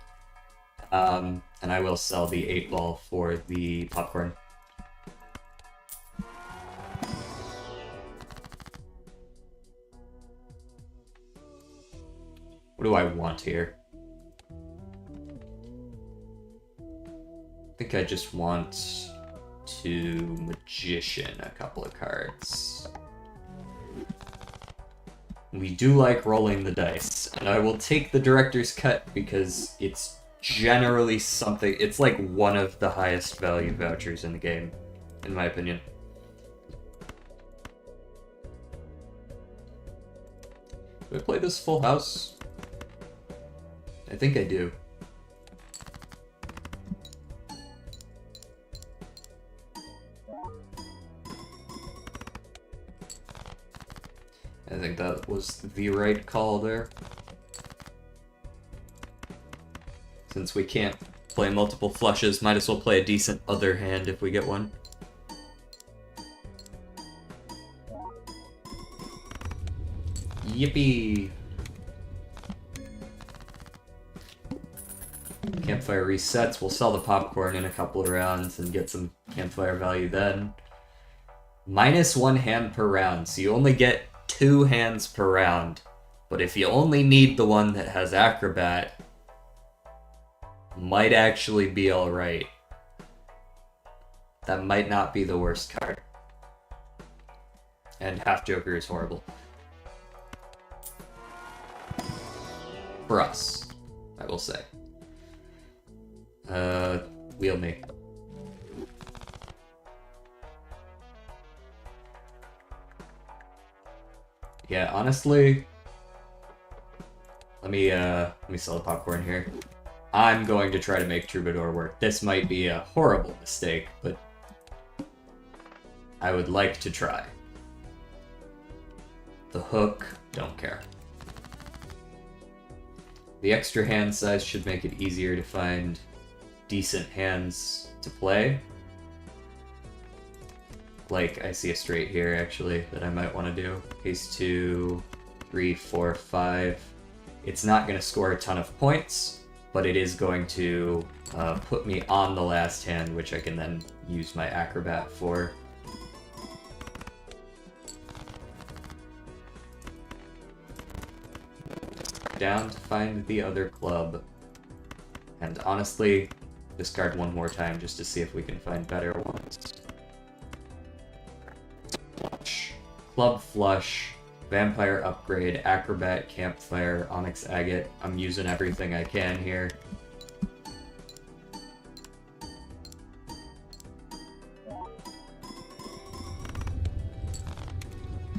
Speaker 1: And I will sell the 8-ball for the popcorn. What do I want here? I think I just want to Magician a couple of cards. We do like rolling the dice, and I will take the director's cut because it's generally something. It's like one of the highest value vouchers in the game, in my opinion. Do I play this full house? I think I do. I think that was the right call there. Since we can't play multiple flushes, might as well play a decent other hand if we get one. Yippee! Campfire resets, we'll sell the popcorn in a couple of rounds and get some campfire value then. -1 hand per round, so you only get 2 hands per round. But if you only need the one that has Acrobat, might actually be alright. That might not be the worst card. And Half Joker is horrible. For us, I will say. Wheel me. Yeah, honestly, let me sell the popcorn here. I'm going to try to make Troubadour work. This might be a horrible mistake, but I would like to try. The hook, don't care. The extra hand size should make it easier to find decent hands to play. Like, I see a straight here, actually, that I might want to do. Ace 2, 3, 4, 5. It's not going to score a ton of points, but it is going to put me on the last hand, which I can then use my Acrobat for. Down to find the other club. And honestly, discard one more time just to see if we can find better ones. Flush. Club Flush, Vampire Upgrade, Acrobat, Campfire, Onyx Agate. I'm using everything I can here.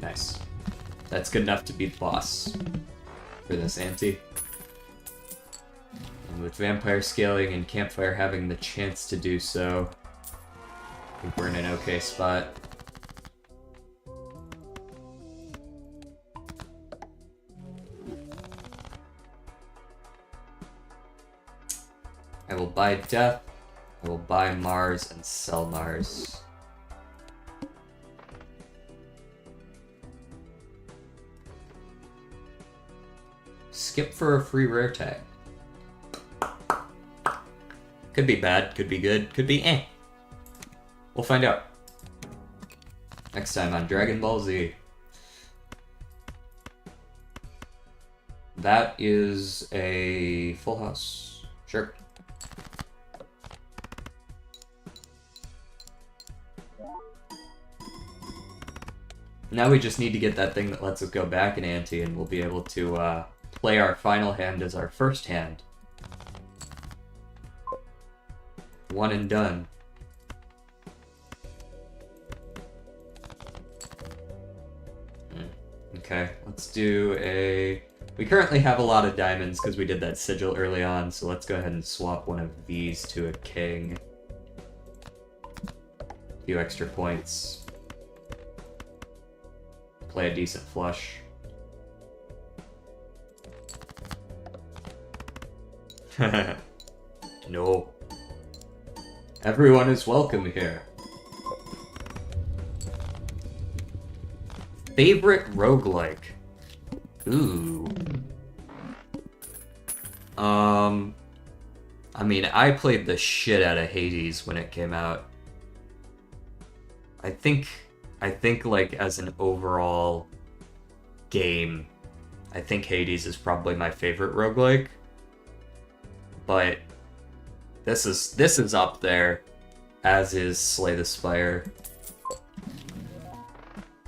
Speaker 1: Nice. That's good enough to beat the boss for this ante. And with Vampire scaling and Campfire having the chance to do so, I think we're in an okay spot. I will buy Death, I will buy Mars and sell Mars. Skip for a free rare tag. Could be bad, could be good, could be eh. We'll find out. Next time on Dragon Ball Z. That is a full house. Sure. Now we just need to get that thing that lets us go back in ante, and we'll be able to play our final hand as our first hand. One and done. Okay, let's do a... We currently have a lot of diamonds because we did that sigil early on, so let's go ahead and swap one of these to a king. A few extra points. Play a decent flush. No. Everyone is welcome here. Favorite roguelike? Ooh. I mean, I played the shit out of Hades when it came out. I think like as an overall game, I think Hades is probably my favorite roguelike. But this is up there, as is Slay the Spire.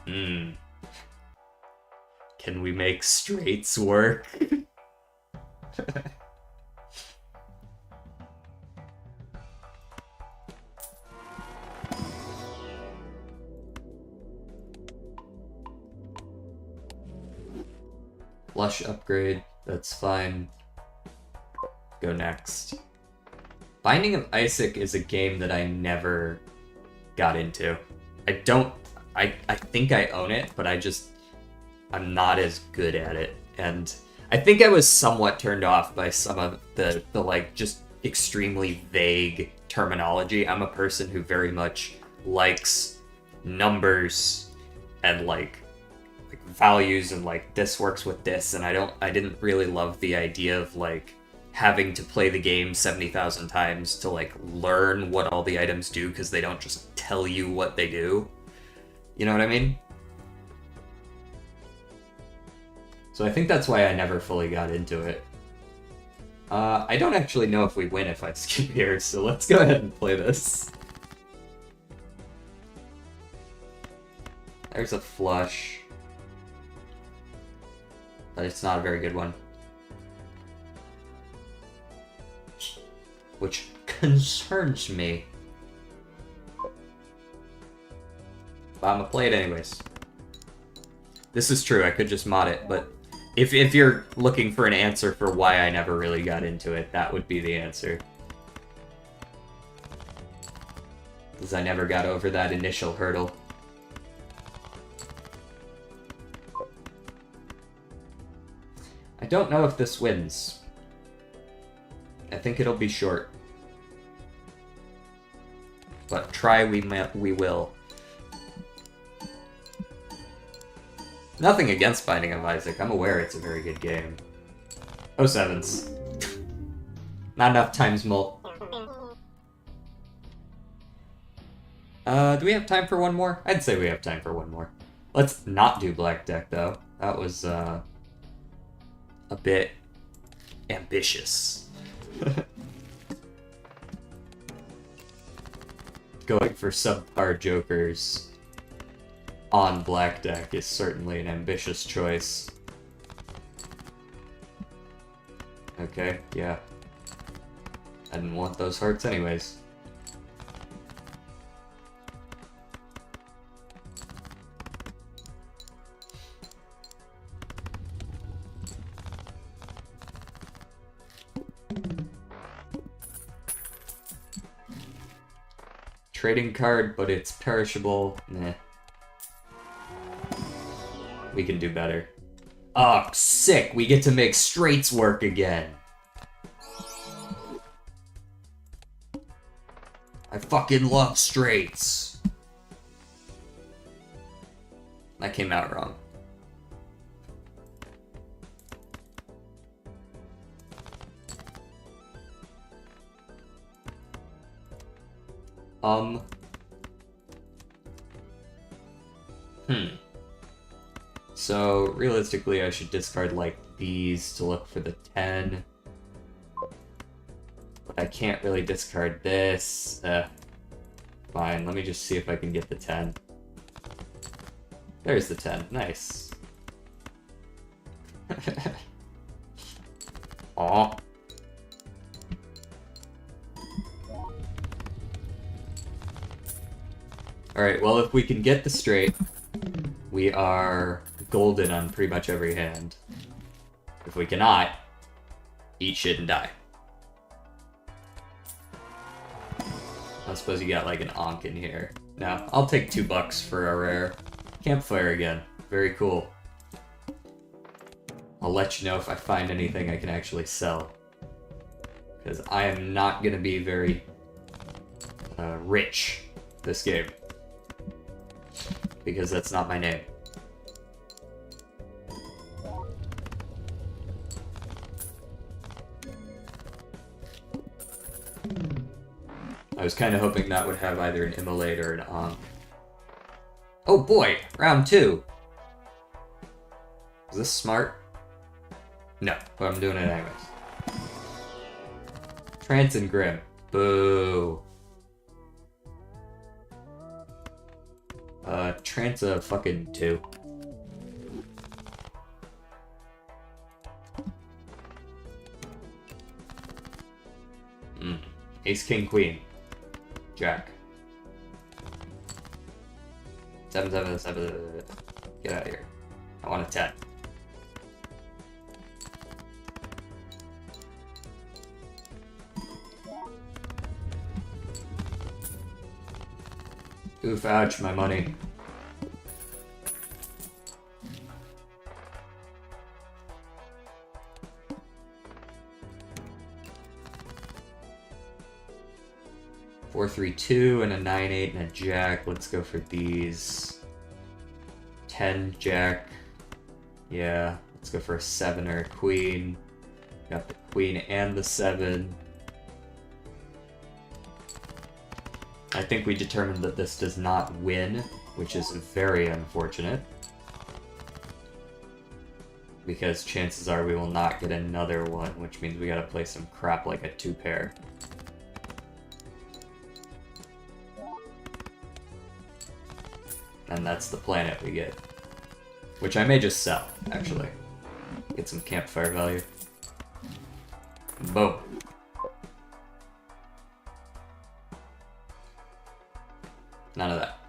Speaker 1: Can we make straights work? Flush upgrade, that's fine. Go next. Binding of Isaac is a game that I never got into. I think I own it, but I'm not as good at it. And I think I was somewhat turned off by some of the like just extremely vague terminology. I'm a person who very much likes numbers and like values and like this works with this, and I didn't really love the idea of like having to play the game 70,000 times to like learn what all the items do, because they don't just tell you what they do. You know what I mean? So I think that's why I never fully got into it. I don't actually know if we win if I skip here, so let's go ahead and play this. There's a flush. But it's not a very good one. Which concerns me. But I'm gonna play it anyways. This is true, I could just mod it, but if you're looking for an answer for why I never really got into it, that would be the answer. Because I never got over that initial hurdle. I don't know if this wins. I think it'll be short. But try we will. Nothing against Binding of Isaac. I'm aware it's a very good game. Oh, sevens. Not enough times mult. Do we have time for one more? I'd say we have time for one more. Let's not do Black Deck, though. That was, a bit ambitious. Going for subpar jokers on Black Deck is certainly an ambitious choice. Okay, yeah. I didn't want those hearts anyways. Trading card, but it's perishable. Nah. We can do better. Oh, sick! We get to make straights work again. I fucking love straights. That came out wrong. So, realistically, I should discard, like, these to look for the 10. But I can't really discard this. Fine, let me just see if I can get the 10. There's the 10. Nice. Aw. Alright, well, if we can get the straight, we are golden on pretty much every hand. If we cannot, eat shit and die. I suppose you got like an Ankh in here. No, I'll take $2 for a rare. Campfire again. Very cool. I'll let you know if I find anything I can actually sell. Because I am not going to be very rich this game. Because that's not my name. I was kind of hoping that would have either an immolate or an Ankh. Oh boy, round 2. Is this smart? No, but I'm doing it anyways. Trance and Grim. Boo. Trance a fucking 2. Ace, King, Queen. Jack. 7, 7, 7. Get out of here. I want a 10. Oof, ouch, my money. Four, 3, 2, and a 9, 8, and a jack. Let's go for these. 10, jack. Yeah, let's go for a 7 or a queen. Got the queen and the 7. I think we determined that this does not win, which is very unfortunate. Because chances are we will not get another one, which means we gotta play some crap like a 2-pair. And that's the planet we get. Which I may just sell, actually. Get some campfire value. Boom. None of that.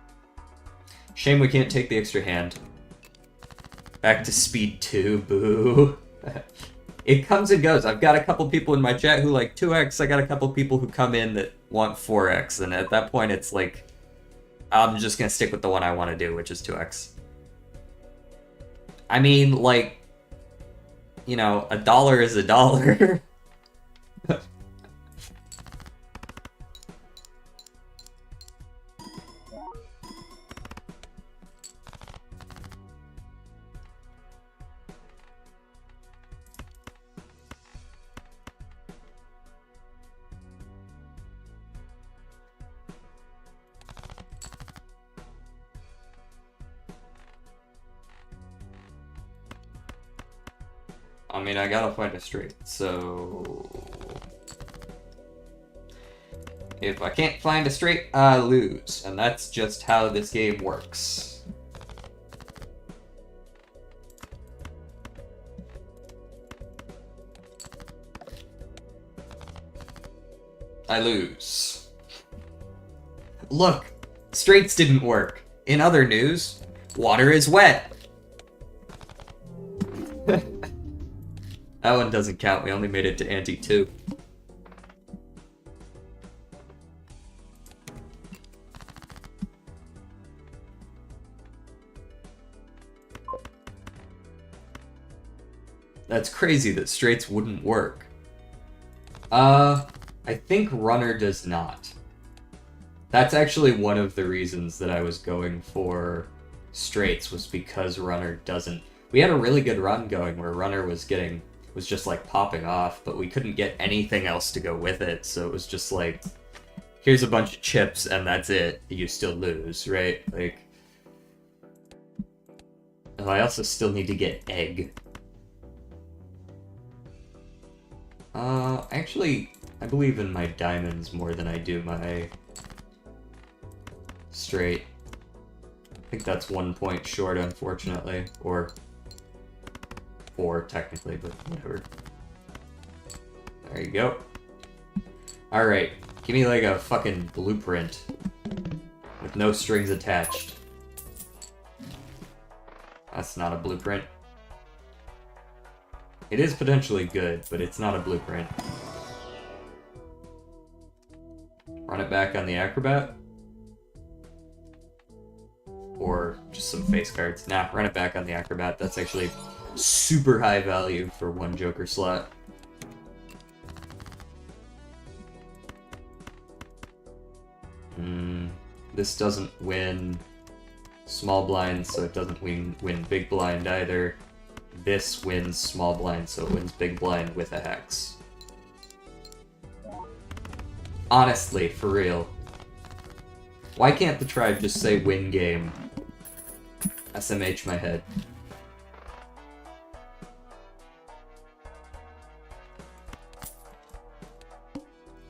Speaker 1: Shame we can't take the extra hand. Back to speed 2, boo. It comes and goes. I've got a couple people in my chat who like 2x, I got a couple people who come in that want 4x, and at that point it's like, I'm just gonna stick with the one I want to do, which is 2x. I mean, like, you know, $1 is $1. I mean, I gotta find a straight, so... If I can't find a straight, I lose. And that's just how this game works. I lose. Look, straights didn't work. In other news, water is wet. That one doesn't count, we only made it to ante 2. That's crazy that straights wouldn't work. I think runner does not. That's actually one of the reasons that I was going for straights, was because runner doesn't. We had a really good run going where runner was just like popping off, but we couldn't get anything else to go with it, so it was just like, here's a bunch of chips and that's it. You still lose, right? Like, oh, I also still need to get egg. Actually, I believe in my diamonds more than I do my straight. I think that's 1 point short, unfortunately, or 4 technically, but whatever. There you go. Alright, give me like a fucking blueprint with no strings attached. That's not a blueprint. It is potentially good, but it's not a blueprint. Run it back on the acrobat? Or just some face cards? Nah, run it back on the acrobat. That's actually super high value for 1 joker slot. This doesn't win small blind, so it doesn't win big blind either. This wins small blind, so it wins big blind with a hex. Honestly, for real. Why can't the tribe just say win game? SMH my head.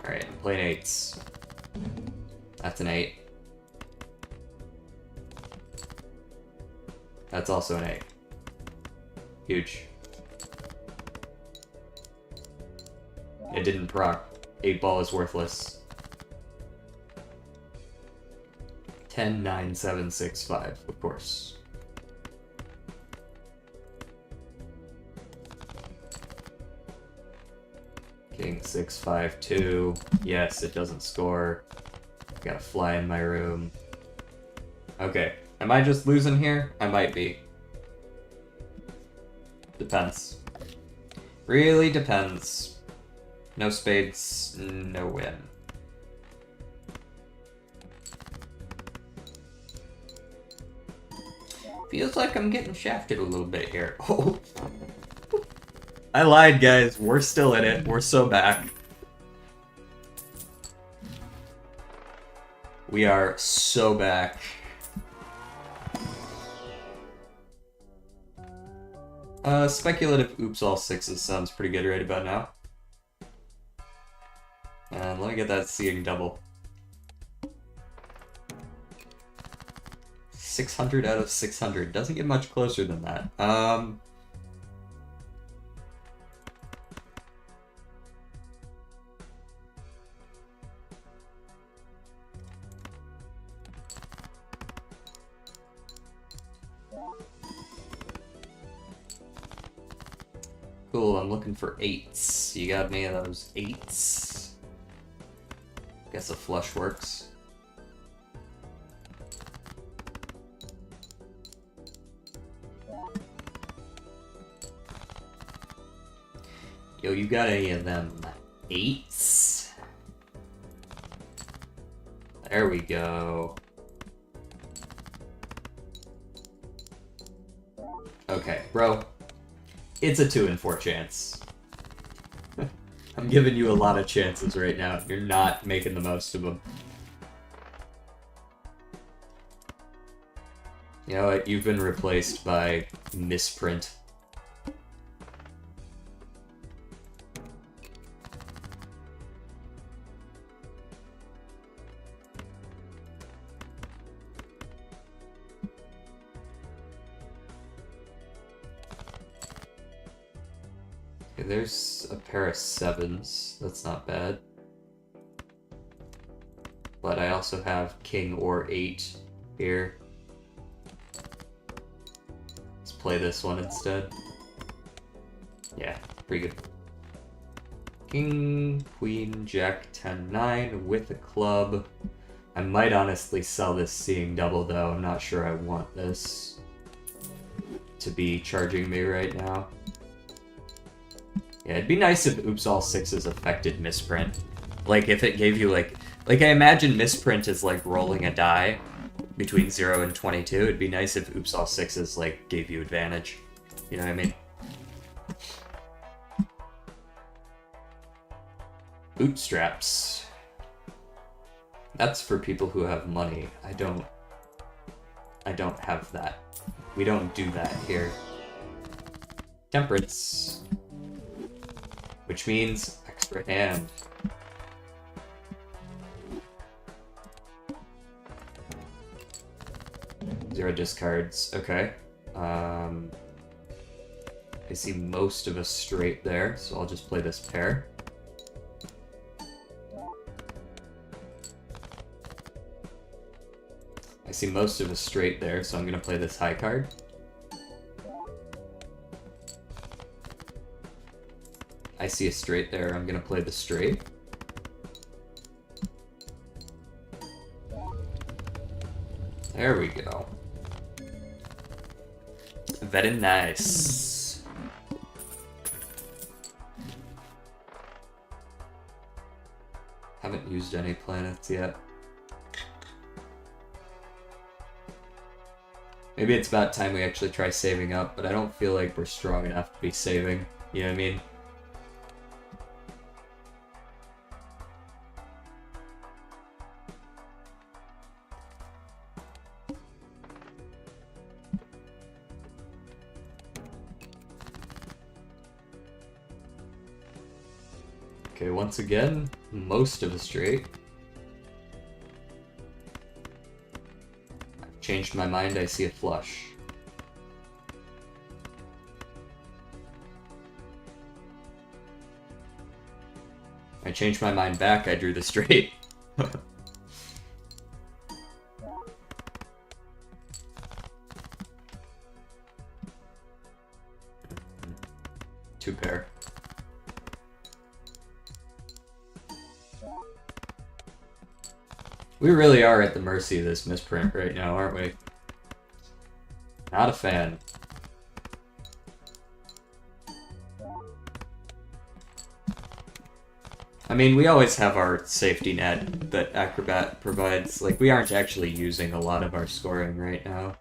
Speaker 1: Alright, I'm playing 8s. That's an 8. That's also an 8. Huge. It didn't proc. 8 ball is worthless. 10, 9, 7, 6, 5, of course. King 6, 5, 2. Yes, it doesn't score. Gotta fly in my room. Okay. Am I just losing here? I might be. Depends. Really depends. No spades, no win. Feels like I'm getting shafted a little bit here. Oh. I lied, guys. We're still in it. We're so back. We are so back. Speculative oops all 6s sounds pretty good right about now. And let me get that seeing double. 600 out of 600. Doesn't get much closer than that. Cool, I'm looking for 8s. You got any of those 8s? Guess a flush works. Yo, you got any of them 8s? There we go. Okay, bro. It's a 2 in 4 chance. I'm giving you a lot of chances right now. You're not making the most of them. You know what? You've been replaced by misprint. Okay, there's a pair of 7s. That's not bad. But I also have king or 8 here. Let's play this one instead. Yeah, pretty good. King, queen, jack, 10, 9 with a club. I might honestly sell this seeing double though. I'm not sure I want this to be charging me right now. Yeah, it'd be nice if oops all 6s affected misprint. Like if it gave you like I imagine misprint is like rolling a die between 0 and 22. It'd be nice if oops all 6s like gave you advantage. You know what I mean? Bootstraps. That's for people who have money. I don't have that. We don't do that here. Temperance. Which means extra hand. Zero discards. Okay. I see most of a straight there, so I'll just play this pair. I see most of a straight there, so I'm gonna play this high card. I see a straight there, I'm gonna play the straight. There we go. Very nice. Haven't used any planets yet. Maybe it's about time we actually try saving up, but I don't feel like we're strong enough to be saving. You know what I mean? Okay, once again, most of a straight. I've changed my mind, I see a flush. I changed my mind back, I drew the straight. Two pair. We really are at the mercy of this misprint right now, aren't we? Not a fan. I mean, we always have our safety net that Acrobat provides. Like, we aren't actually using a lot of our scoring right now.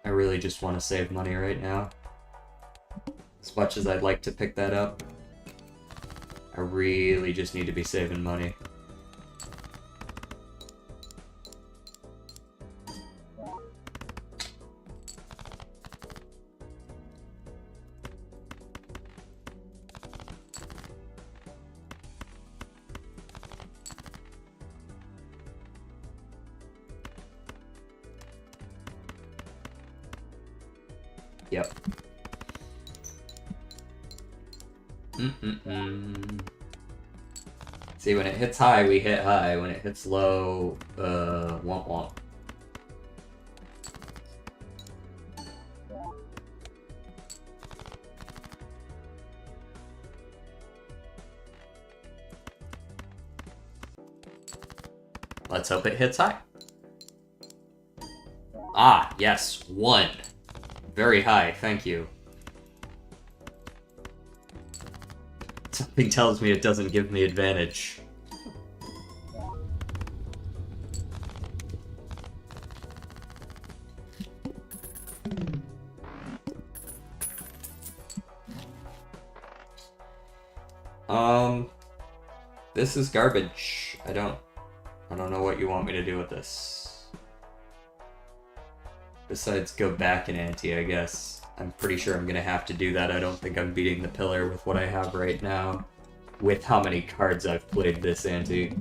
Speaker 1: I really just want to save money right now. As much as I'd like to pick that up, I really just need to be saving money. Yep. See, when it hits high, we hit high. When it hits low, womp womp. Let's hope it hits high. Ah, yes, 1. Very high, thank you. Something tells me it doesn't give me advantage. This is garbage. I don't know what you want me to do with this. Besides go back in ante, I guess. I'm pretty sure I'm gonna have to do that. I don't think I'm beating the pillar with what I have right now. With how many cards I've played this ante.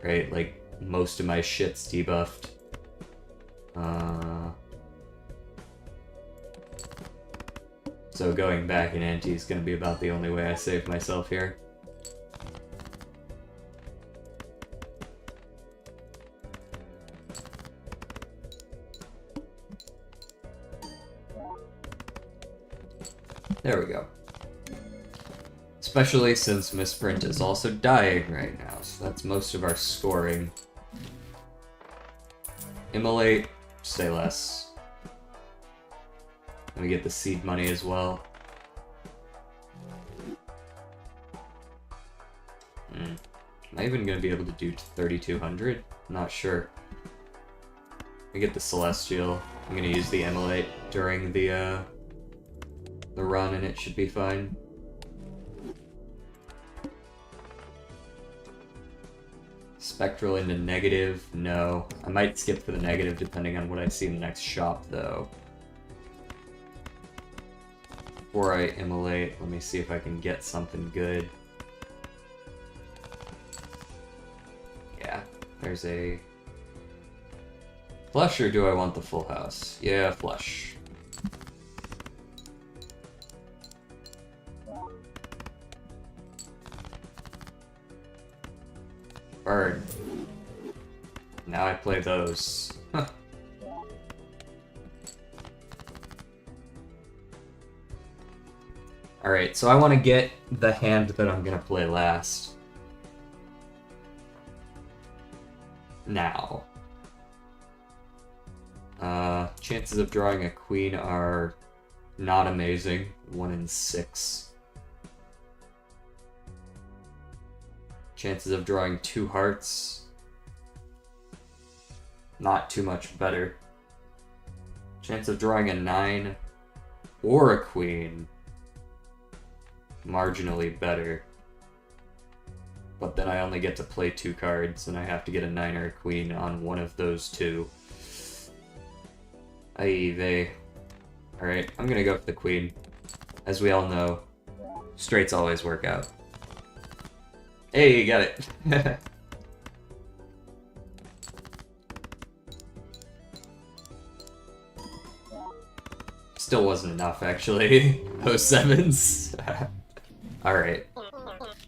Speaker 1: Right, like, most of my shit's debuffed. So going back in ante is gonna be about the only way I save myself here. There we go. Especially since Misprint is also dying right now, so that's most of our scoring. Immolate, say less. Let me get the seed money as well. Am I even going to be able to do 3,200? Not sure. Let me get the Celestial. I'm going to use the Immolate during the run, and it should be fine. Spectral into negative? No. I might skip for the negative depending on what I see in the next shop, though. Before I immolate, let me see if I can get something good. Yeah, there's a... Flush, or do I want the full house? Yeah, flush. Burn. Now I play those. Huh. Alright, so I want to get the hand that I'm going to play last. Now. Chances of drawing a queen are not amazing. 1 in 6. Chances of drawing 2 hearts, not too much better. Chance of drawing a 9 or a queen, marginally better. But then I only get to play 2 cards, and I have to get a 9 or a queen on one of those 2. Aye vey. Alright, I'm gonna go for the queen. As we all know, straights always work out. Hey, you got it. Still wasn't enough, actually. Those sevens. Alright.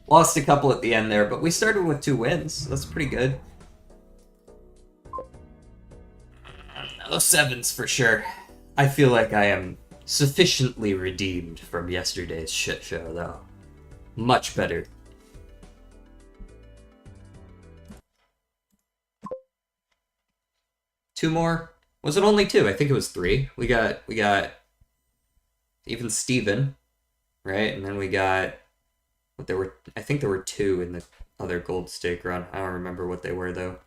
Speaker 1: Lost a couple at the end there, but we started with 2 wins. That's pretty good. Those sevens for sure. I feel like I am sufficiently redeemed from yesterday's shit show, though. Much better. Two more? Was it only 2? I think it was 3. We got even Steven, right? And then we got I think there were 2 in the other gold stake run. I don't remember what they were though.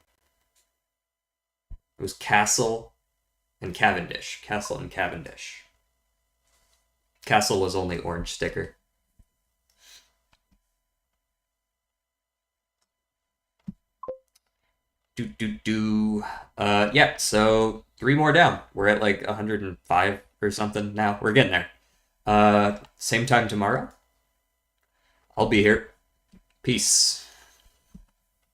Speaker 1: It was Castle and Cavendish. Castle and Cavendish. Castle was only orange sticker. Yeah, so 3 more down. We're at like 105 or something now. We're getting there. Same time tomorrow. I'll be here. Peace.